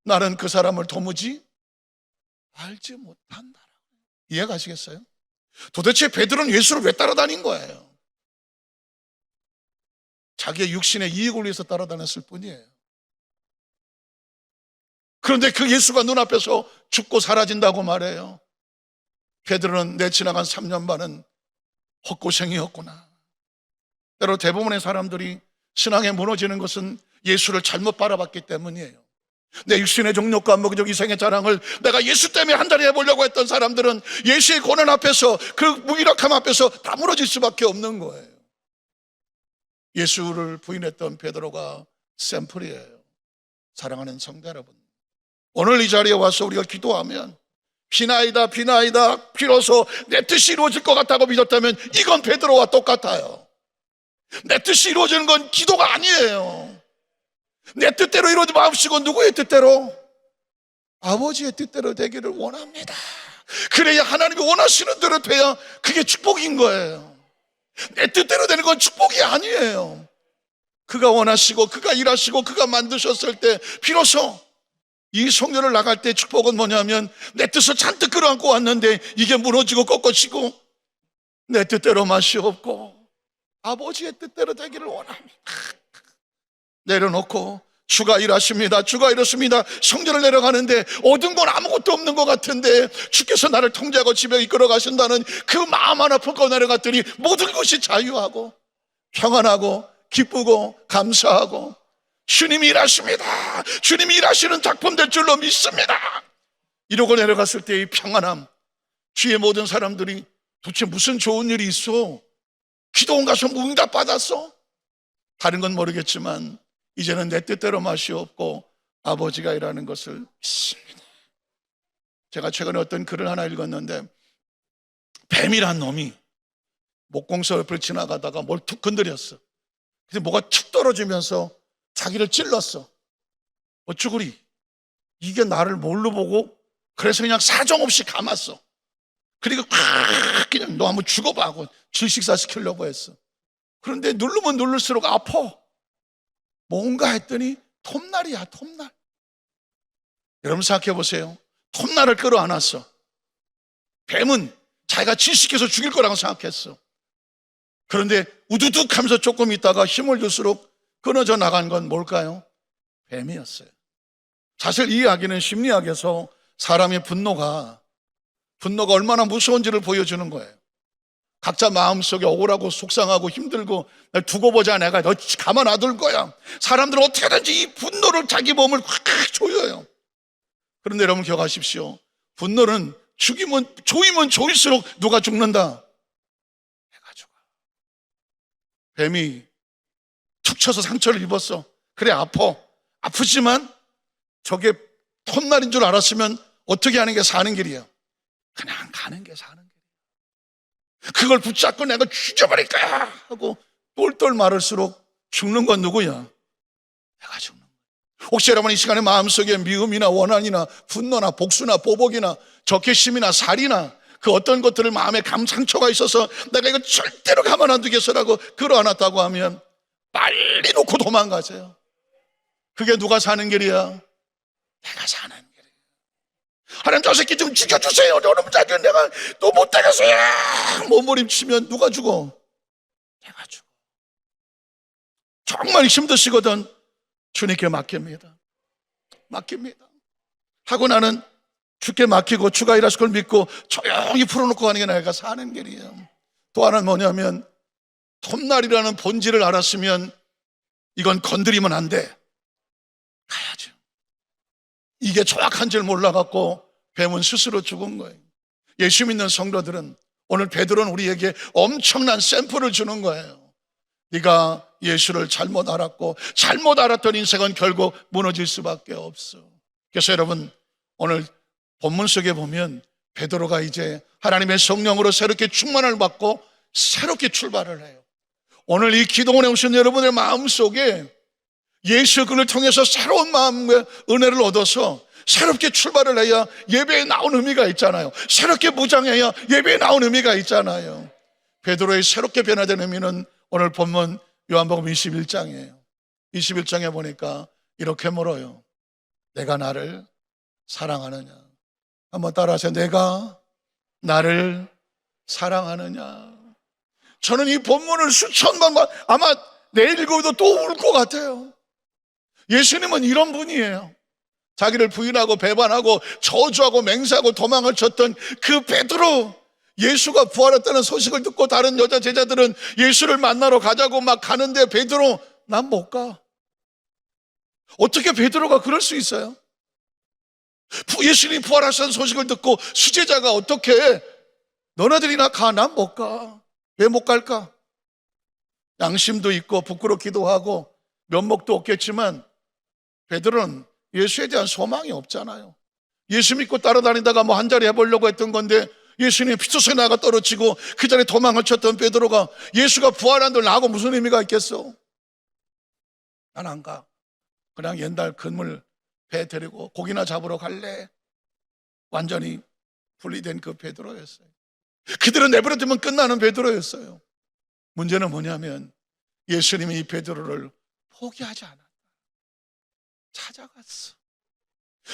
나는 그 사람을 도무지 알지 못한다. 이해가시겠어요? 도대체 베드로는 예수를 왜 따라다닌 거예요? 자기의 육신의 이익을 위해서 따라다녔을 뿐이에요. 그런데 그 예수가 눈앞에서 죽고 사라진다고 말해요. 베드로는 내 지나간 3년 반은 헛고생이었구나. 때로 대부분의 사람들이 신앙에 무너지는 것은 예수를 잘못 바라봤기 때문이에요. 내 육신의 정욕과 먹이적 이생의 자랑을 내가 예수 때문에 한 자리 해보려고 했던 사람들은 예수의 고난 앞에서, 그 무기력함 앞에서 다 무너질 수밖에 없는 거예요. 예수를 부인했던 베드로가 샘플이에요. 사랑하는 성도 여러분, 오늘 이 자리에 와서 우리가 기도하면 비나이다 비나이다 비로소 내 뜻이 이루어질 것 같다고 믿었다면 이건 베드로와 똑같아요. 내 뜻이 이루어지는 건 기도가 아니에요. 내 뜻대로 이루어지 마옵시고 누구의 뜻대로? 아버지의 뜻대로 되기를 원합니다. 그래야 하나님이 원하시는 대로 돼야 그게 축복인 거예요. 내 뜻대로 되는 건 축복이 아니에요. 그가 원하시고 그가 일하시고 그가 만드셨을 때 비로소 이 성전을 나갈 때 축복은 뭐냐면 내 뜻을 잔뜩 끌어안고 왔는데 이게 무너지고 꺾어지고 내 뜻대로 맛이 없고 아버지의 뜻대로 되기를 원합니다. 내려놓고 주가 일하십니다. 주가 이렇습니다. 성전을 내려가는데 얻은 건 아무것도 없는 것 같은데 주께서 나를 통제하고 집에 이끌어 가신다는 그 마음 하나 품고 내려갔더니 모든 것이 자유하고 평안하고 기쁘고 감사하고 주님이 일하십니다. 주님이 일하시는 작품 될 줄로 믿습니다. 이러고 내려갔을 때의 평안함, 주위의 모든 사람들이 도대체 무슨 좋은 일이 있어? 기도원 가서 응답 받았어? 다른 건 모르겠지만 이제는 내 뜻대로 맛이 없고 아버지가 일하는 것을 믿습니다. 제가 최근에 어떤 글을 하나 읽었는데 뱀이란 놈이 목공소 옆을 지나가다가 뭘 툭 건드렸어. 근데 뭐가 툭 떨어지면서 자기를 찔렀어. 어쭈구리, 이게 나를 뭘로 보고? 그래서 그냥 사정없이 감았어. 그리고 그냥 너 한번 죽어봐 하고 질식사시키려고 했어. 그런데 누르면 누를수록 아파. 뭔가 했더니 톱날이야, 톱날. 여러분 생각해 보세요. 톱날을 끌어안았어. 뱀은 자기가 질식해서 죽일 거라고 생각했어. 그런데 우두둑 하면서 조금 있다가 힘을 줄수록 끊어져 나간 건 뭘까요? 뱀이었어요. 사실 이 이야기는 심리학에서 사람의 분노가 얼마나 무서운지를 보여주는 거예요. 각자 마음속에 억울하고 속상하고 힘들고 두고 보자, 내가 너 가만 놔둘 거야. 사람들은 어떻게든지 이 분노를 자기 몸을 확 조여요. 그런데 여러분 기억하십시오. 분노는 조이면 조일수록 누가 죽는다? 내가 죽어. 뱀이 툭 쳐서 상처를 입었어. 그래, 아프지만 저게 톱날인 줄 알았으면 어떻게 하는 게 사는 길이야? 그냥 가는 게 사는 길이야. 그걸 붙잡고 내가 죽여버릴 거야 하고 똘똘 말할수록 죽는 건 누구야? 내가 죽는 거야. 혹시 여러분 이 시간에 마음속에 미움이나 원한이나 분노나 복수나 보복이나 적개심이나 살이나 그 어떤 것들을 마음에 상처가 있어서 내가 이거 절대로 가만 안 두겠어라고 끌어안았다고 하면 빨리 놓고 도망가세요. 그게 누가 사는 길이야? 내가 사는 길이야. 하나님, 저 새끼 좀 죽여주세요. 너는 자기 내가 또 못되겠어요. 몸부림치면 누가 죽어? 내가 죽어. 정말 힘드시거든 주님께 맡깁니다. 하고 나는 주께 맡기고 주가 일하실 걸 믿고 조용히 풀어놓고 가는 게 내가 사는 길이에요. 또 하나는 뭐냐면 톱날이라는 본질을 알았으면 이건 건드리면 안 돼. 가야죠. 이게 정확한 줄 몰라갖고 뱀은 스스로 죽은 거예요. 예수 믿는 성도들은 오늘 베드로는 우리에게 엄청난 샘플을 주는 거예요. 네가 예수를 잘못 알았고 잘못 알았던 인생은 결국 무너질 수밖에 없어. 그래서 여러분 오늘 본문 속에 보면 베드로가 이제 하나님의 성령으로 새롭게 충만을 받고 새롭게 출발을 해요. 오늘 이 기도원에 오신 여러분의 마음속에 예수 그를 통해서 새로운 마음의 은혜를 얻어서 새롭게 출발을 해야 예배에 나온 의미가 있잖아요. 새롭게 무장해야 예배에 나온 의미가 있잖아요. 베드로의 새롭게 변화된 의미는 오늘 본문 요한복음 21장이에요. 21장에 보니까 이렇게 물어요. 내가 나를 사랑하느냐? 한번 따라하세요. 내가 나를 사랑하느냐? 저는 이 본문을 수천만 번 아마 내일 읽어도 또 울 것 같아요. 예수님은 이런 분이에요. 자기를 부인하고 배반하고 저주하고 맹세하고 도망을 쳤던 그 베드로, 예수가 부활했다는 소식을 듣고 다른 여자 제자들은 예수를 만나러 가자고 막 가는데 베드로, 난 못 가. 어떻게 베드로가 그럴 수 있어요? 예수님이 부활하셨다는 소식을 듣고 수제자가 어떻게 너네들이나 가, 난 못 가. 왜 못 갈까? 양심도 있고 부끄럽기도 하고 면목도 없겠지만 베드로는 예수에 대한 소망이 없잖아요. 예수 믿고 따라다니다가 뭐 한 자리 해보려고 했던 건데 예수님의 피투성이 나가 떨어지고 그 자리에 도망을 쳤던 베드로가 예수가 부활한들 나하고 무슨 의미가 있겠어? 난 안 가. 그냥 옛날 그물 배 데리고 고기나 잡으러 갈래. 완전히 분리된 그 베드로였어요. 그들은 내버려두면 끝나는 베드로였어요. 문제는 뭐냐면 예수님이 이 베드로를 포기하지 않았다. 찾아갔어.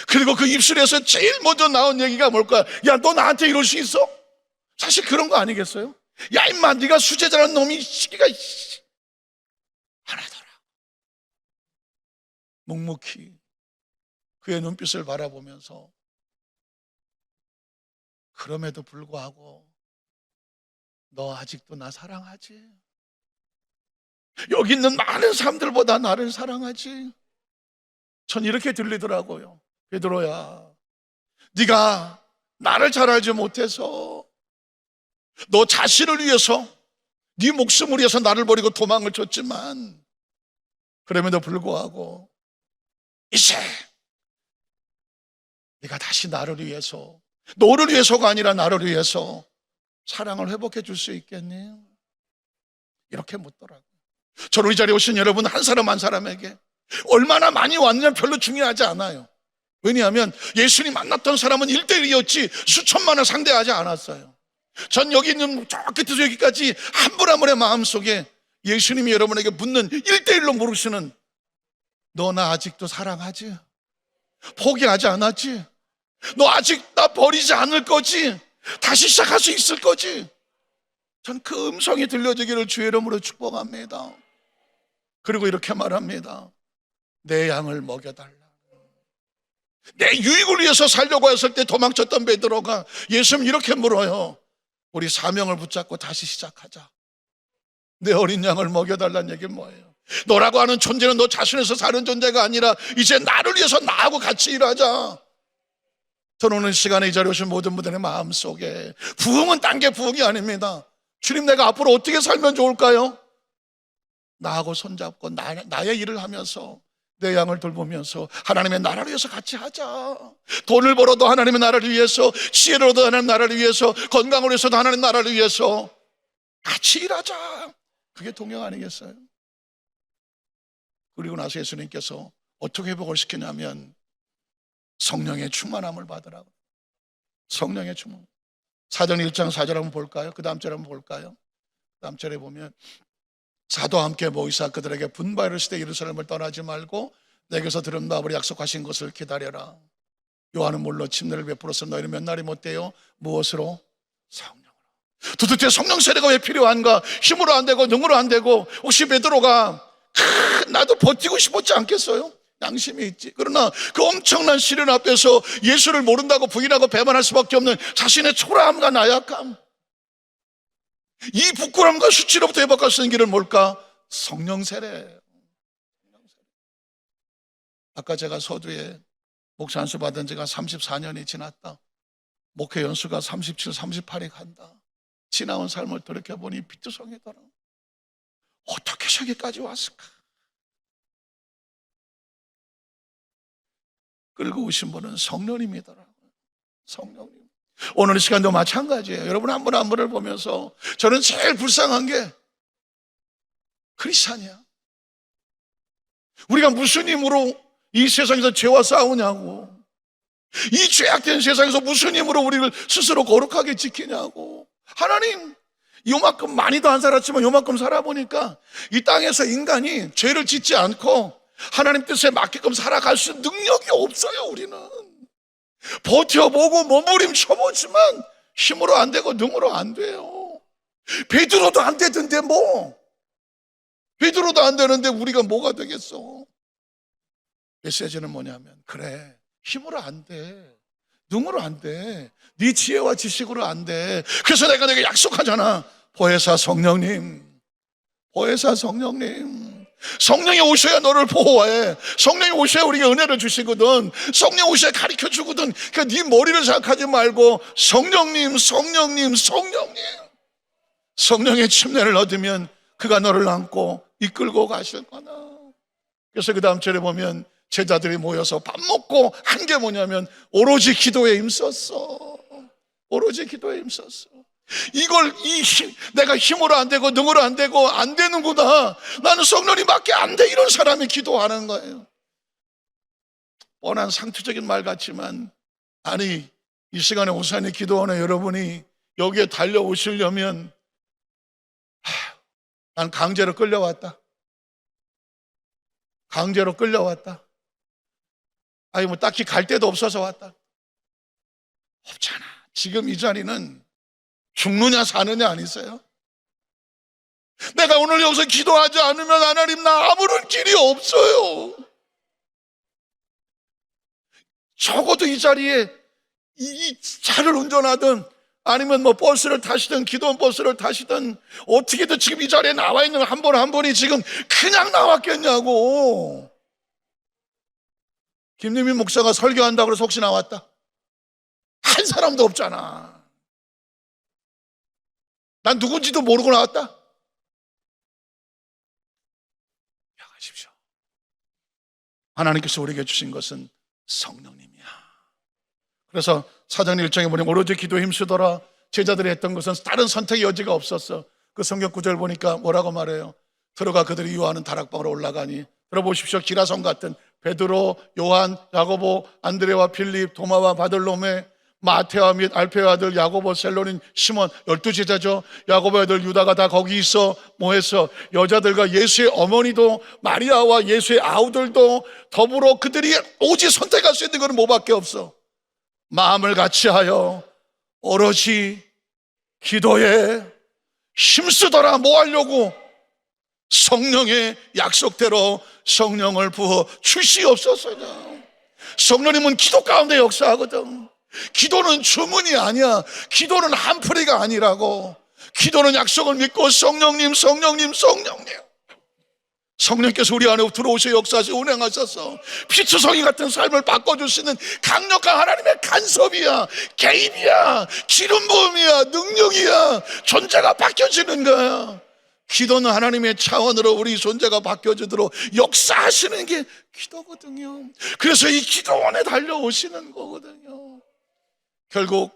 그리고 그 입술에서 제일 먼저 나온 얘기가 뭘까? 야, 너 나한테 이럴 수 있어? 사실 그런 거 아니겠어요? 야, 임마, 네가 수제자라는 놈이 시기가 하나더라. 묵묵히 그의 눈빛을 바라보면서 그럼에도 불구하고 너 아직도 나 사랑하지? 여기 있는 많은 사람들보다 나를 사랑하지? 전 이렇게 들리더라고요. 베드로야, 네가 나를 잘 알지 못해서 너 자신을 위해서 네 목숨을 위해서 나를 버리고 도망을 쳤지만 그럼에도 불구하고 이제 네가 다시 나를 위해서, 너를 위해서가 아니라 나를 위해서 사랑을 회복해 줄 수 있겠니? 이렇게 묻더라고요. 저는 이 자리에 오신 여러분 한 사람 한 사람에게 얼마나 많이 왔느냐 별로 중요하지 않아요. 왜냐하면 예수님 만났던 사람은 1대1이었지 수천만을 상대하지 않았어요. 전 여기 있는 저 끝에서 여기까지 한 분 한 분의 마음속에 예수님이 여러분에게 묻는 1대1로 물으시는, 너 나 아직도 사랑하지? 포기하지 않았지? 너 아직 나 버리지 않을 거지? 다시 시작할 수 있을 거지? 전 그 음성이 들려지기를 주의 이름으로 축복합니다. 그리고 이렇게 말합니다. 내 양을 먹여달라. 내 유익을 위해서 살려고 했을 때 도망쳤던 베드로가 예수님 이렇게 물어요. 우리 사명을 붙잡고 다시 시작하자. 내 어린 양을 먹여달라는 얘기는 뭐예요? 너라고 하는 존재는 너 자신에서 사는 존재가 아니라 이제 나를 위해서 나하고 같이 일하자. 저는 오늘 시간에 이 자리에 오신 모든 분들의 마음속에 부흥은 딴 게 부흥이 아닙니다. 주님, 내가 앞으로 어떻게 살면 좋을까요? 나하고 손잡고 나의 일을 하면서 내 양을 돌보면서 하나님의 나라를 위해서 같이 하자. 돈을 벌어도 하나님의 나라를 위해서, 지혜를 얻어도 하나님의 나라를 위해서, 건강을 위해서도 하나님의 나라를 위해서 같이 일하자. 그게 동행 아니겠어요? 그리고 나서 예수님께서 어떻게 회복을 시키냐면 성령의 충만함을 받으라고. 성령의 충만. 사도행 1장 4절 한번 볼까요? 그 다음 절 한번 볼까요? 그 다음 절에 보면 사도와 함께 모이사 그들에게 분바를 시되 예루살렘을 떠나지 말고 내게서 들은 바울이 약속하신 것을 기다려라. 요한은 물론 침례를 베풀어서 너희는 몇 날이 못돼요? 무엇으로? 성령으로. 도대체 성령 세례가 왜 필요한가? 힘으로 안 되고 능으로 안 되고, 혹시 베드로가 나도 버티고 싶었지 않겠어요? 양심이 있지. 그러나 그 엄청난 시련 앞에서 예수를 모른다고 부인하고 배반할 수밖에 없는 자신의 초라함과 나약함, 이 부끄러움과 수치로부터 회복할 수 있는 길은 뭘까? 성령 세례. 아까 제가 서두에 목사 안수 받은 지가 34년이 지났다. 목회 연수가 37, 38이 간다. 지나온 삶을 돌이켜보니 비투성이더라. 어떻게 저기까지 왔을까? 끌고 오신 분은 성령님이더라고요. 성령님. 오늘 이 시간도 마찬가지예요. 여러분 한 분 한 분을 보면서 저는 제일 불쌍한 게 크리스찬이야. 우리가 무슨 힘으로 이 세상에서 죄와 싸우냐고, 이 죄악된 세상에서 무슨 힘으로 우리를 스스로 거룩하게 지키냐고. 하나님, 요만큼 많이도 안 살았지만 요만큼 살아보니까 이 땅에서 인간이 죄를 짓지 않고 하나님 뜻에 맞게끔 살아갈 수 있는 능력이 없어요. 우리는 버텨보고 몸부림쳐보지만 힘으로 안 되고 능으로 안 돼요. 베드로도 안 되던데 뭐. 베드로도 안 되는데 우리가 뭐가 되겠어? 메시지는 뭐냐면, 그래, 힘으로 안 돼, 능으로 안 돼, 네 지혜와 지식으로 안 돼. 그래서 내가 내게 약속하잖아. 보혜사 성령님, 보혜사 성령님, 성령이 오셔야 너를 보호해. 성령이 오셔야 우리가 은혜를 주시거든. 성령 오셔야 가르쳐 주거든. 그러니까 네 머리를 생각하지 말고 성령님, 성령님, 성령님. 성령의 침례를 얻으면 그가 너를 안고 이끌고 가실 거다. 그래서 그 다음 절에 보면 제자들이 모여서 밥 먹고 한 게 뭐냐면 오로지 기도에 힘썼어. 오로지 기도에 힘썼어. 이걸 내가 힘으로 안 되고 능으로 안 되고 안 되는구나, 나는 성령님밖에 안 돼, 이런 사람이 기도하는 거예요. 뻔한 상투적인 말 같지만, 아니 이 시간에 우산에 기도하는 여러분이 여기에 달려오시려면 난 강제로 끌려왔다. 강제로 끌려왔다. 아니 뭐 딱히 갈 데도 없어서 왔다. 없잖아. 지금 이 자리는 죽느냐 사느냐 아니세요? 내가 오늘 여기서 기도하지 않으면 하나님 나 아무런 길이 없어요. 적어도 이 자리에 이 차를 운전하든 아니면 뭐 버스를 타시든 기도원 버스를 타시든 어떻게든 지금 이 자리에 나와 있는 한 분 한 분이 지금 그냥 나왔겠냐고. 김유민 목사가 설교한다고 해서 혹시 나왔다? 한 사람도 없잖아. 난 누군지도 모르고 나왔다? 명하십시오. 하나님께서 우리에게 주신 것은 성령님이야. 그래서 사장 1장에 보면 오로지 기도에 힘쓰더라. 제자들이 했던 것은 다른 선택의 여지가 없었어. 그 성경 구절 보니까 뭐라고 말해요? 들어가 그들이 요한은 다락방으로 올라가니, 들어보십시오. 기라성 같은 베드로, 요한, 야고보, 안드레와 필립, 도마와 바들로메, 마테와 및 알페의 아들 야고보, 셀로닌, 시몬, 12제자죠. 야고보의 아들 유다가 다 거기 있어 모여서 여자들과 예수의 어머니도 마리아와 예수의 아우들도 더불어 그들이 오직 선택할 수 있는 것은 뭐밖에 없어. 마음을 같이하여 오롯이 기도에 힘쓰더라. 뭐 하려고? 성령의 약속대로 성령을 부어 주시옵소서. 성령님은 기도 가운데 역사하거든. 기도는 주문이 아니야. 기도는 한풀이가 아니라고. 기도는 약속을 믿고 성령님, 성령님, 성령님. 성령께서 우리 안에 들어오셔 역사하셔 운행하셔서 피투성이 같은 삶을 바꿔주시는 강력한 하나님의 간섭이야, 개입이야, 기름 부음이야, 능력이야. 존재가 바뀌어지는 거야. 기도는 하나님의 차원으로 우리 존재가 바뀌어지도록 역사하시는 게 기도거든요. 그래서 이 기도원에 달려오시는 거거든요. 결국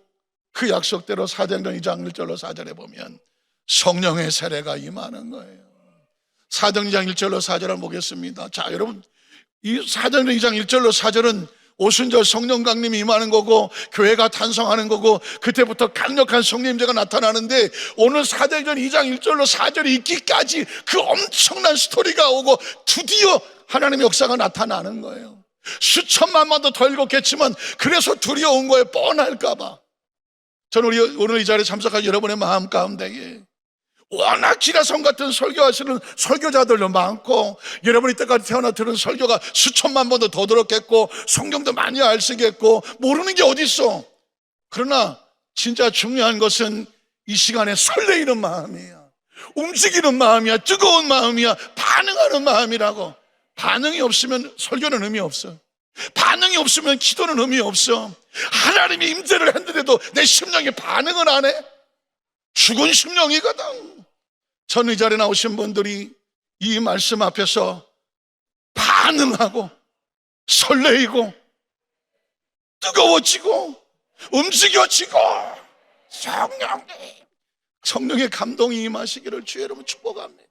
그 약속대로 사도행전 2장 1절로 4절에 보면 성령의 세례가 임하는 거예요. 사도행전 2장 1절로 4절을 보겠습니다. 자, 여러분, 이 사도행전 2장 1절로 4절은 오순절 성령 강림이 임하는 거고 교회가 탄성하는 거고 그때부터 강력한 성령 임재가 나타나는데, 오늘 사도행전 2장 1절로 4절이 있기까지 그 엄청난 스토리가 오고 드디어 하나님의 역사가 나타나는 거예요. 수천만 번도 더 읽었겠지만 그래서 두려운 거예요. 뻔할까 봐. 저는 오늘 이 자리에 참석한 여러분의 마음 가운데 워낙 기라성 같은 설교하시는 설교자들도 많고, 여러분이 때까지 태어나 들은 설교가 수천만 번도 더 들었겠고 성경도 많이 아시겠고 모르는 게 어디 있어. 그러나 진짜 중요한 것은 이 시간에 설레이는 마음이야, 움직이는 마음이야, 뜨거운 마음이야, 반응하는 마음이라고. 반응이 없으면 설교는 의미 없어. 반응이 없으면 기도는 의미 없어. 하나님이 임재를 했는데도 내 심령이 반응을 안 해? 죽은 심령이거든. 전 이 자리에 나오신 분들이 이 말씀 앞에서 반응하고 설레이고 뜨거워지고 움직여지고 성령의 감동이 임하시기를 주의 이름으로 축복합니다.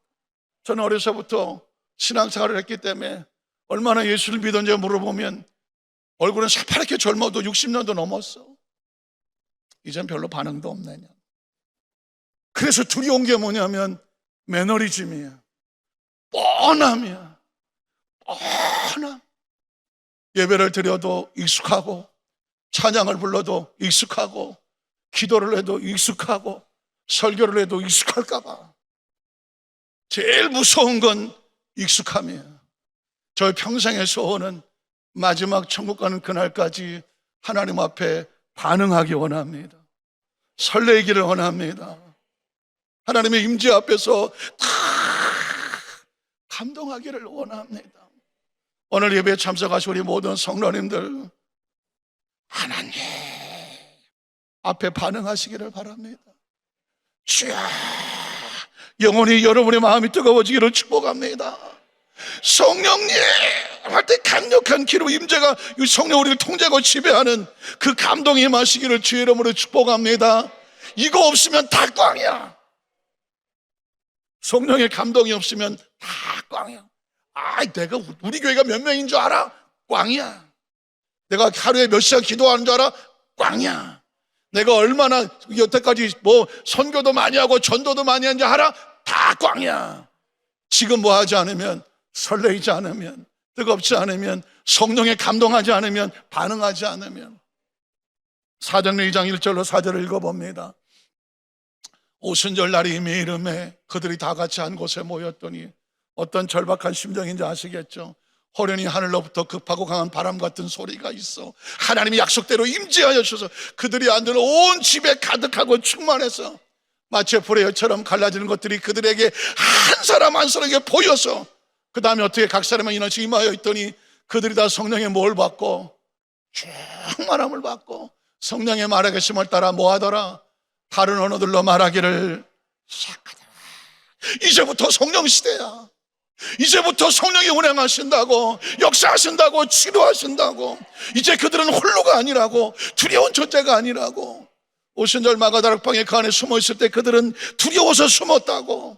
저는 어려서부터 신앙생활을 했기 때문에 얼마나 예수를 믿었는지 물어보면 얼굴은 새파랗게 젊어도 60년도 넘었어. 이젠 별로 반응도 없네요. 그래서 두려운 게 뭐냐면 매너리즘이야, 뻔함이야. 뻔함. 예배를 드려도 익숙하고, 찬양을 불러도 익숙하고, 기도를 해도 익숙하고, 설교를 해도 익숙할까 봐. 제일 무서운 건 익숙함이에요. 저의 평생의 소원은 마지막 천국 가는 그날까지 하나님 앞에 반응하기 원합니다. 설레기를 원합니다. 하나님의 임재 앞에서 다 감동하기를 원합니다. 오늘 예배에 참석하신 우리 모든 성도님들, 하나님 앞에 반응하시기를 바랍니다. 주여, 영원히 여러분의 마음이 뜨거워지기를 축복합니다. 성령님 할 때 강력한 기름 임재가 성령 우리를 통제하고 지배하는 그 감동이 임하시기를 주의 이름으로 축복합니다. 이거 없으면 다 꽝이야. 성령의 감동이 없으면 다 꽝이야. 내가 우리 교회가 몇 명인 줄 알아? 꽝이야. 내가 하루에 몇 시간 기도하는 줄 알아? 꽝이야. 내가 얼마나 여태까지 선교도 많이 하고 전도도 많이 한지 알아? 다 꽝이야. 지금 뭐 하지 않으면, 설레이지 않으면, 뜨겁지 않으면, 성령에 감동하지 않으면, 반응하지 않으면. 사도행전 2장 1절로 4절을 읽어봅니다. 오순절 날이 이미 이름에 그들이 다 같이 한 곳에 모였더니 어떤 절박한 심정인지 아시겠죠? 호련히 하늘로부터 급하고 강한 바람 같은 소리가 있어 하나님이 약속대로 임재하여 주셔서 그들이 앉은 온 집에 가득하고 충만해서 마치 불의 열처럼 갈라지는 것들이 그들에게 한 사람 한 사람에게 보여서, 그 다음에 어떻게 각 사람의 인원씩 임하여 있더니 그들이 다 성령의 뭘 받고, 충만함을 받고 성령의 말에 계심을 따라 뭐 하더라? 다른 언어들로 말하기를 시작하더라. 이제부터 성령 시대야. 이제부터 성령이 운행하신다고, 역사하신다고, 치료하신다고. 이제 그들은 홀로가 아니라고, 두려운 존재가 아니라고. 오순절 마가다락방에 그 안에 숨어 있을 때 그들은 두려워서 숨었다고.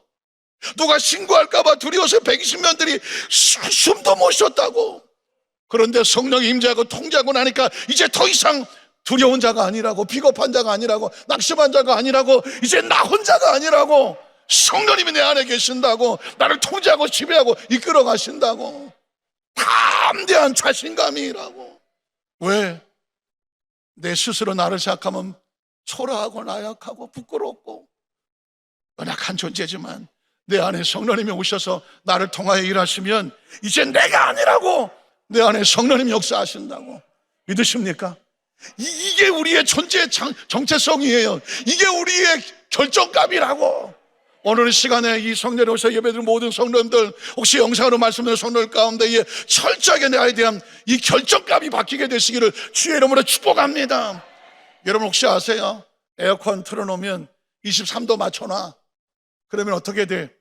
누가 신고할까봐 두려워서 120명들이 숨도 못 쉬었다고. 그런데 성령이 임재하고 통제하고 나니까 이제 더 이상 두려운 자가 아니라고, 비겁한 자가 아니라고, 낙심한 자가 아니라고, 이제 나 혼자가 아니라고, 성령님이 내 안에 계신다고, 나를 통제하고 지배하고 이끌어 가신다고. 담대한 자신감이라고. 왜? 내 스스로 나를 생각하면 초라하고 나약하고 부끄럽고 연약한 존재지만 내 안에 성령님이 오셔서 나를 통하여 일하시면 이제 내가 아니라고, 내 안에 성령님이 역사하신다고. 믿으십니까? 이게 우리의 존재의 정체성이에요. 이게 우리의 결정감이라고. 오늘 시간에 이 성전에 오셔서 예배드린 모든 성도님들, 혹시 영상으로 말씀드린 성도들 가운데에 철저하게 나에 대한 이 결정감이 바뀌게 되시기를 주의 이름으로 축복합니다. 여러분 혹시 아세요? 에어컨 틀어놓으면 23도 맞춰놔. 그러면 어떻게 돼?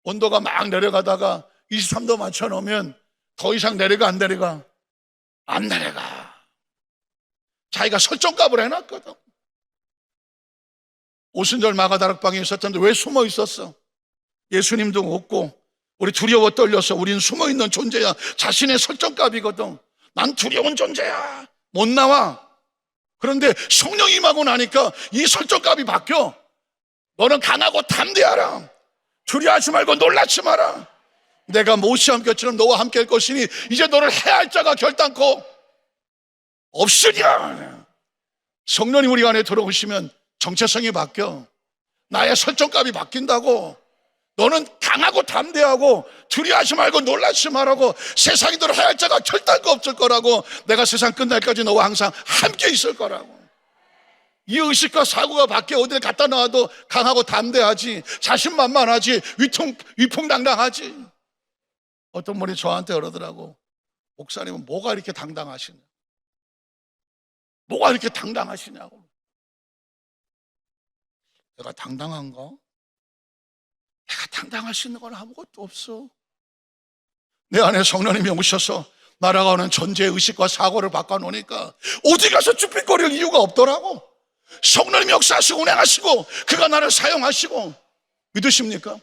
온도가 막 내려가다가 23도 맞춰놓으면 더 이상 내려가 안 내려가? 안 내려가. 자기가 설정값을 해놨거든. 오순절 마가다락방에 있었던데 왜 숨어 있었어? 예수님도 없고 우리 두려워 떨려서 우리는 숨어 있는 존재야. 자신의 설정값이거든. 난 두려운 존재야, 못 나와. 그런데 성령이 임하고 나니까 이 설정값이 바뀌어. 너는 강하고 담대하라. 두려워하지 말고 놀라지 마라. 내가 모세와 함께처럼 너와 함께 할 것이니 이제 너를 해할 자가 결단코 없으랴. 성령이 우리 안에 들어오시면 정체성이 바뀌어. 나의 설정값이 바뀐다고. 너는 강하고 담대하고 두려워하지 말고 놀라지 말라고. 세상이 너를 해할 자가 결단코 없을 거라고. 내가 세상 끝날까지 너와 항상 함께 있을 거라고. 이 의식과 사고가 바뀌어. 어디를 갖다 놔도 강하고 담대하지, 자신만만하지, 위풍당당하지. 어떤 분이 저한테 그러더라고. 목사님은 뭐가 이렇게 당당하시냐? 뭐가 이렇게 당당하시냐고. 내가 당당한가? 내가 당당할 수 있는 건 아무것도 없어. 내 안에 성령님이 오셔서 날아가는 존재의 의식과 사고를 바꿔놓으니까 어디 가서 쭈삣거릴 이유가 없더라고. 성령님이 역사하시고 운행하시고 그가 나를 사용하시고. 믿으십니까?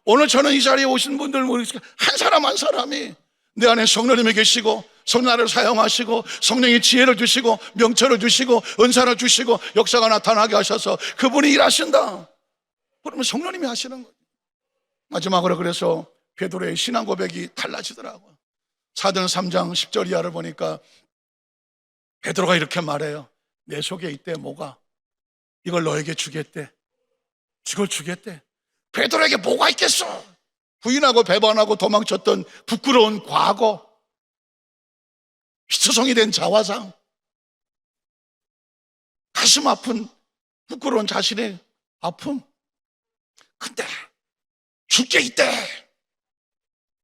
오늘 저는 이 자리에 오신 분들 한 사람 한 사람이 내 안에 성령님이 계시고 성령 나를 사용하시고 성령이 지혜를 주시고 명철을 주시고 은사를 주시고 역사가 나타나게 하셔서 그분이 일하신다. 그러면 성령님이 하시는 거예요. 마지막으로 그래서 베드로의 신앙 고백이 달라지더라고요. 사도행전 3장 10절 이하를 보니까 베드로가 이렇게 말해요. 내 속에 있대 뭐가? 이걸 너에게 주겠대. 이걸 주겠대. 베드로에게 뭐가 있겠어? 부인하고 배반하고 도망쳤던 부끄러운 과거, 피투성이 된 자화상, 가슴 아픈 부끄러운 자신의 아픔. 근데 줄 게 있대.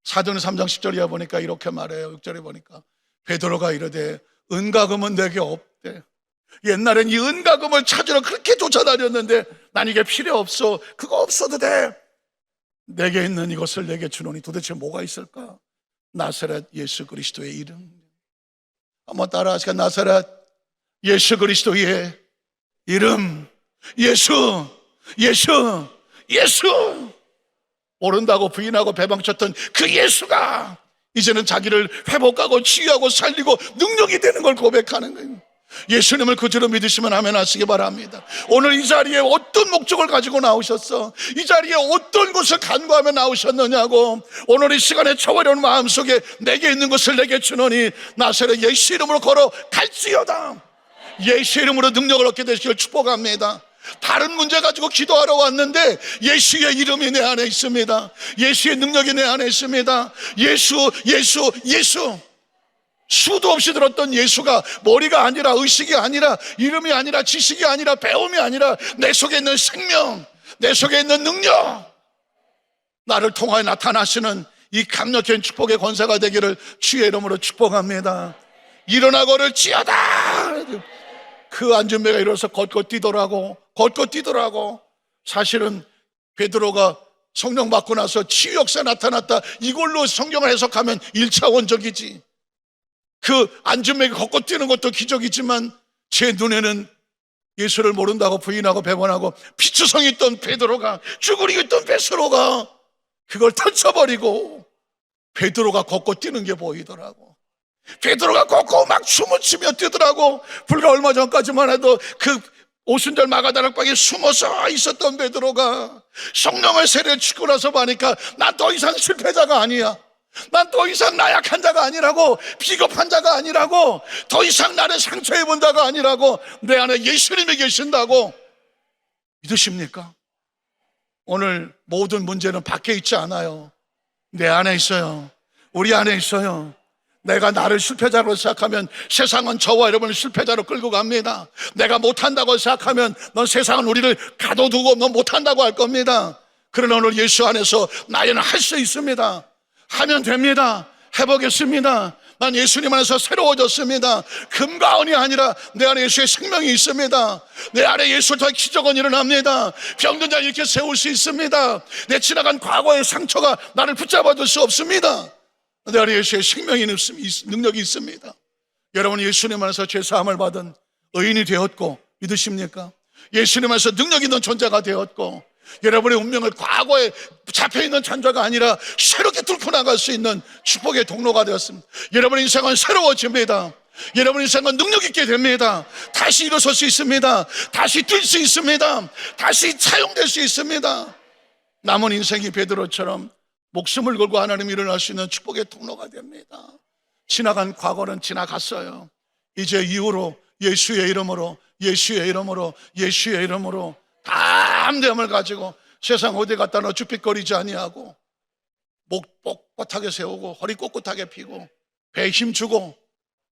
사도행전 3장 10절 이하 보니까 이렇게 말해요. 6절에 보니까 베드로가 이르되 은가금은 내게 없대. 옛날엔 이 은가금을 찾으러 그렇게 쫓아다녔는데 난 이게 필요 없어. 그거 없어도 돼. 내게 있는 이것을 내게 주노니. 도대체 뭐가 있을까? 나사렛 예수 그리스도의 이름. 한번 따라 하시까? 나사렛 예수 그리스도의 이름. 예수, 예수, 예수. 모른다고 부인하고 배방쳤던 그 예수가 이제는 자기를 회복하고 치유하고 살리고 능력이 되는 걸 고백하는 거예요. 예수님을 그대로 믿으시면 아멘 하시기 바랍니다. 오늘 이 자리에 어떤 목적을 가지고 나오셨어? 이 자리에 어떤 것을 간구하며 나오셨느냐고. 오늘 이 시간에 저어려운 마음속에 내게 있는 것을 내게 주노니 나사렛 예수 이름으로 걸어 갈지어다. 예수 이름으로 능력을 얻게 되시길 축복합니다. 다른 문제 가지고 기도하러 왔는데 예수의 이름이 내 안에 있습니다. 예수의 능력이 내 안에 있습니다. 예수, 예수, 예수. 수도 없이 들었던 예수가 머리가 아니라, 의식이 아니라, 이름이 아니라, 지식이 아니라, 배움이 아니라 내 속에 있는 생명, 내 속에 있는 능력, 나를 통하여 나타나시는 이 강력한 축복의 권세가 되기를 주의 이름으로 축복합니다. 일어나 걸을지어다. 그 앉은 배가 일어서 걷고 뛰더라고. 사실은 베드로가 성령 받고 나서 치유 역사 나타났다, 이걸로 성경을 해석하면 1차원적이지. 그 앉은 배가 걷고 뛰는 것도 기적이지만 제 눈에는 예수를 모른다고 부인하고 배반하고 피투성이 있던 베드로가, 쭈그리고 있던 베드로가 그걸 터쳐버리고 베드로가 걷고 뛰는 게 보이더라고. 베드로가 걷고 막 춤을 추며 뛰더라고. 불과 얼마 전까지만 해도 그 오순절 마가다락방에 숨어서 있었던 베드로가 성령의 세례를 치고 나서 보니까 난 더 이상 실패자가 아니야. 난 더 이상 나약한 자가 아니라고, 비겁한 자가 아니라고, 더 이상 나는 상처 입은 자가 아니라고, 내 안에 예수님이 계신다고. 믿으십니까? 오늘 모든 문제는 밖에 있지 않아요. 내 안에 있어요. 우리 안에 있어요. 내가 나를 실패자로 생각하면 세상은 저와 여러분을 실패자로 끌고 갑니다. 내가 못한다고 생각하면 넌 세상은 우리를 가둬두고 넌 못한다고 할 겁니다. 그러나 오늘 예수 안에서 나는 할 수 있습니다. 하면 됩니다. 해보겠습니다. 난 예수님 안에서 새로워졌습니다. 금과 은이 아니라 내 안에 예수의 생명이 있습니다. 내 안에 예수를 통해 기적은 일어납니다. 병든 자 이렇게 세울 수 있습니다. 내 지나간 과거의 상처가 나를 붙잡아둘 수 없습니다. 내 안에 예수의 생명이 능력이 있습니다. 여러분 예수님 안에서 죄사함을 받은 의인이 되었고 믿으십니까? 예수님 안에서 능력 있는 존재가 되었고 여러분의 운명을 과거에 잡혀있는 잔자가 아니라 새롭게 뚫고 나갈 수 있는 축복의 통로가 되었습니다. 여러분의 인생은 새로워집니다. 여러분의 인생은 능력 있게 됩니다. 다시 일어설 수 있습니다. 다시 뛸 수 있습니다. 다시 사용될 수 있습니다. 남은 인생이 베드로처럼 목숨을 걸고 하나님 일어날 수 있는 축복의 통로가 됩니다. 지나간 과거는 지나갔어요. 이제 이후로 예수의 이름으로 담대함을 가지고 세상 어디 갖다나 주빛거리지 아니하고 목 뻣뻣하게 세우고 허리 꼿꼿하게 피고 배에 힘주고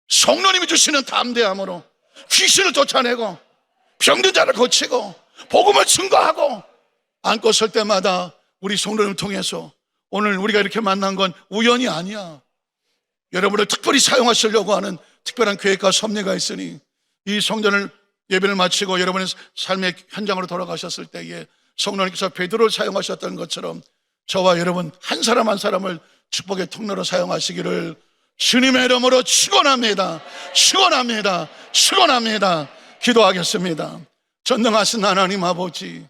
성령님이 주시는 담대함으로 귀신을 쫓아내고 병든 자를 고치고 복음을 증거하고 안고 설 때마다 우리 성령님을 통해서 오늘 우리가 이렇게 만난 건 우연이 아니야. 여러분을 특별히 사용하시려고 하는 특별한 계획과 섭리가 있으니 이 성전을 예배를 마치고 여러분의 삶의 현장으로 돌아가셨을 때에 성령님께서 베드로를 사용하셨던 것처럼 저와 여러분 한 사람 한 사람을 축복의 통로로 사용하시기를 주님의 이름으로 축원합니다. 축원합니다. 축원합니다. 기도하겠습니다. 전능하신 하나님 아버지,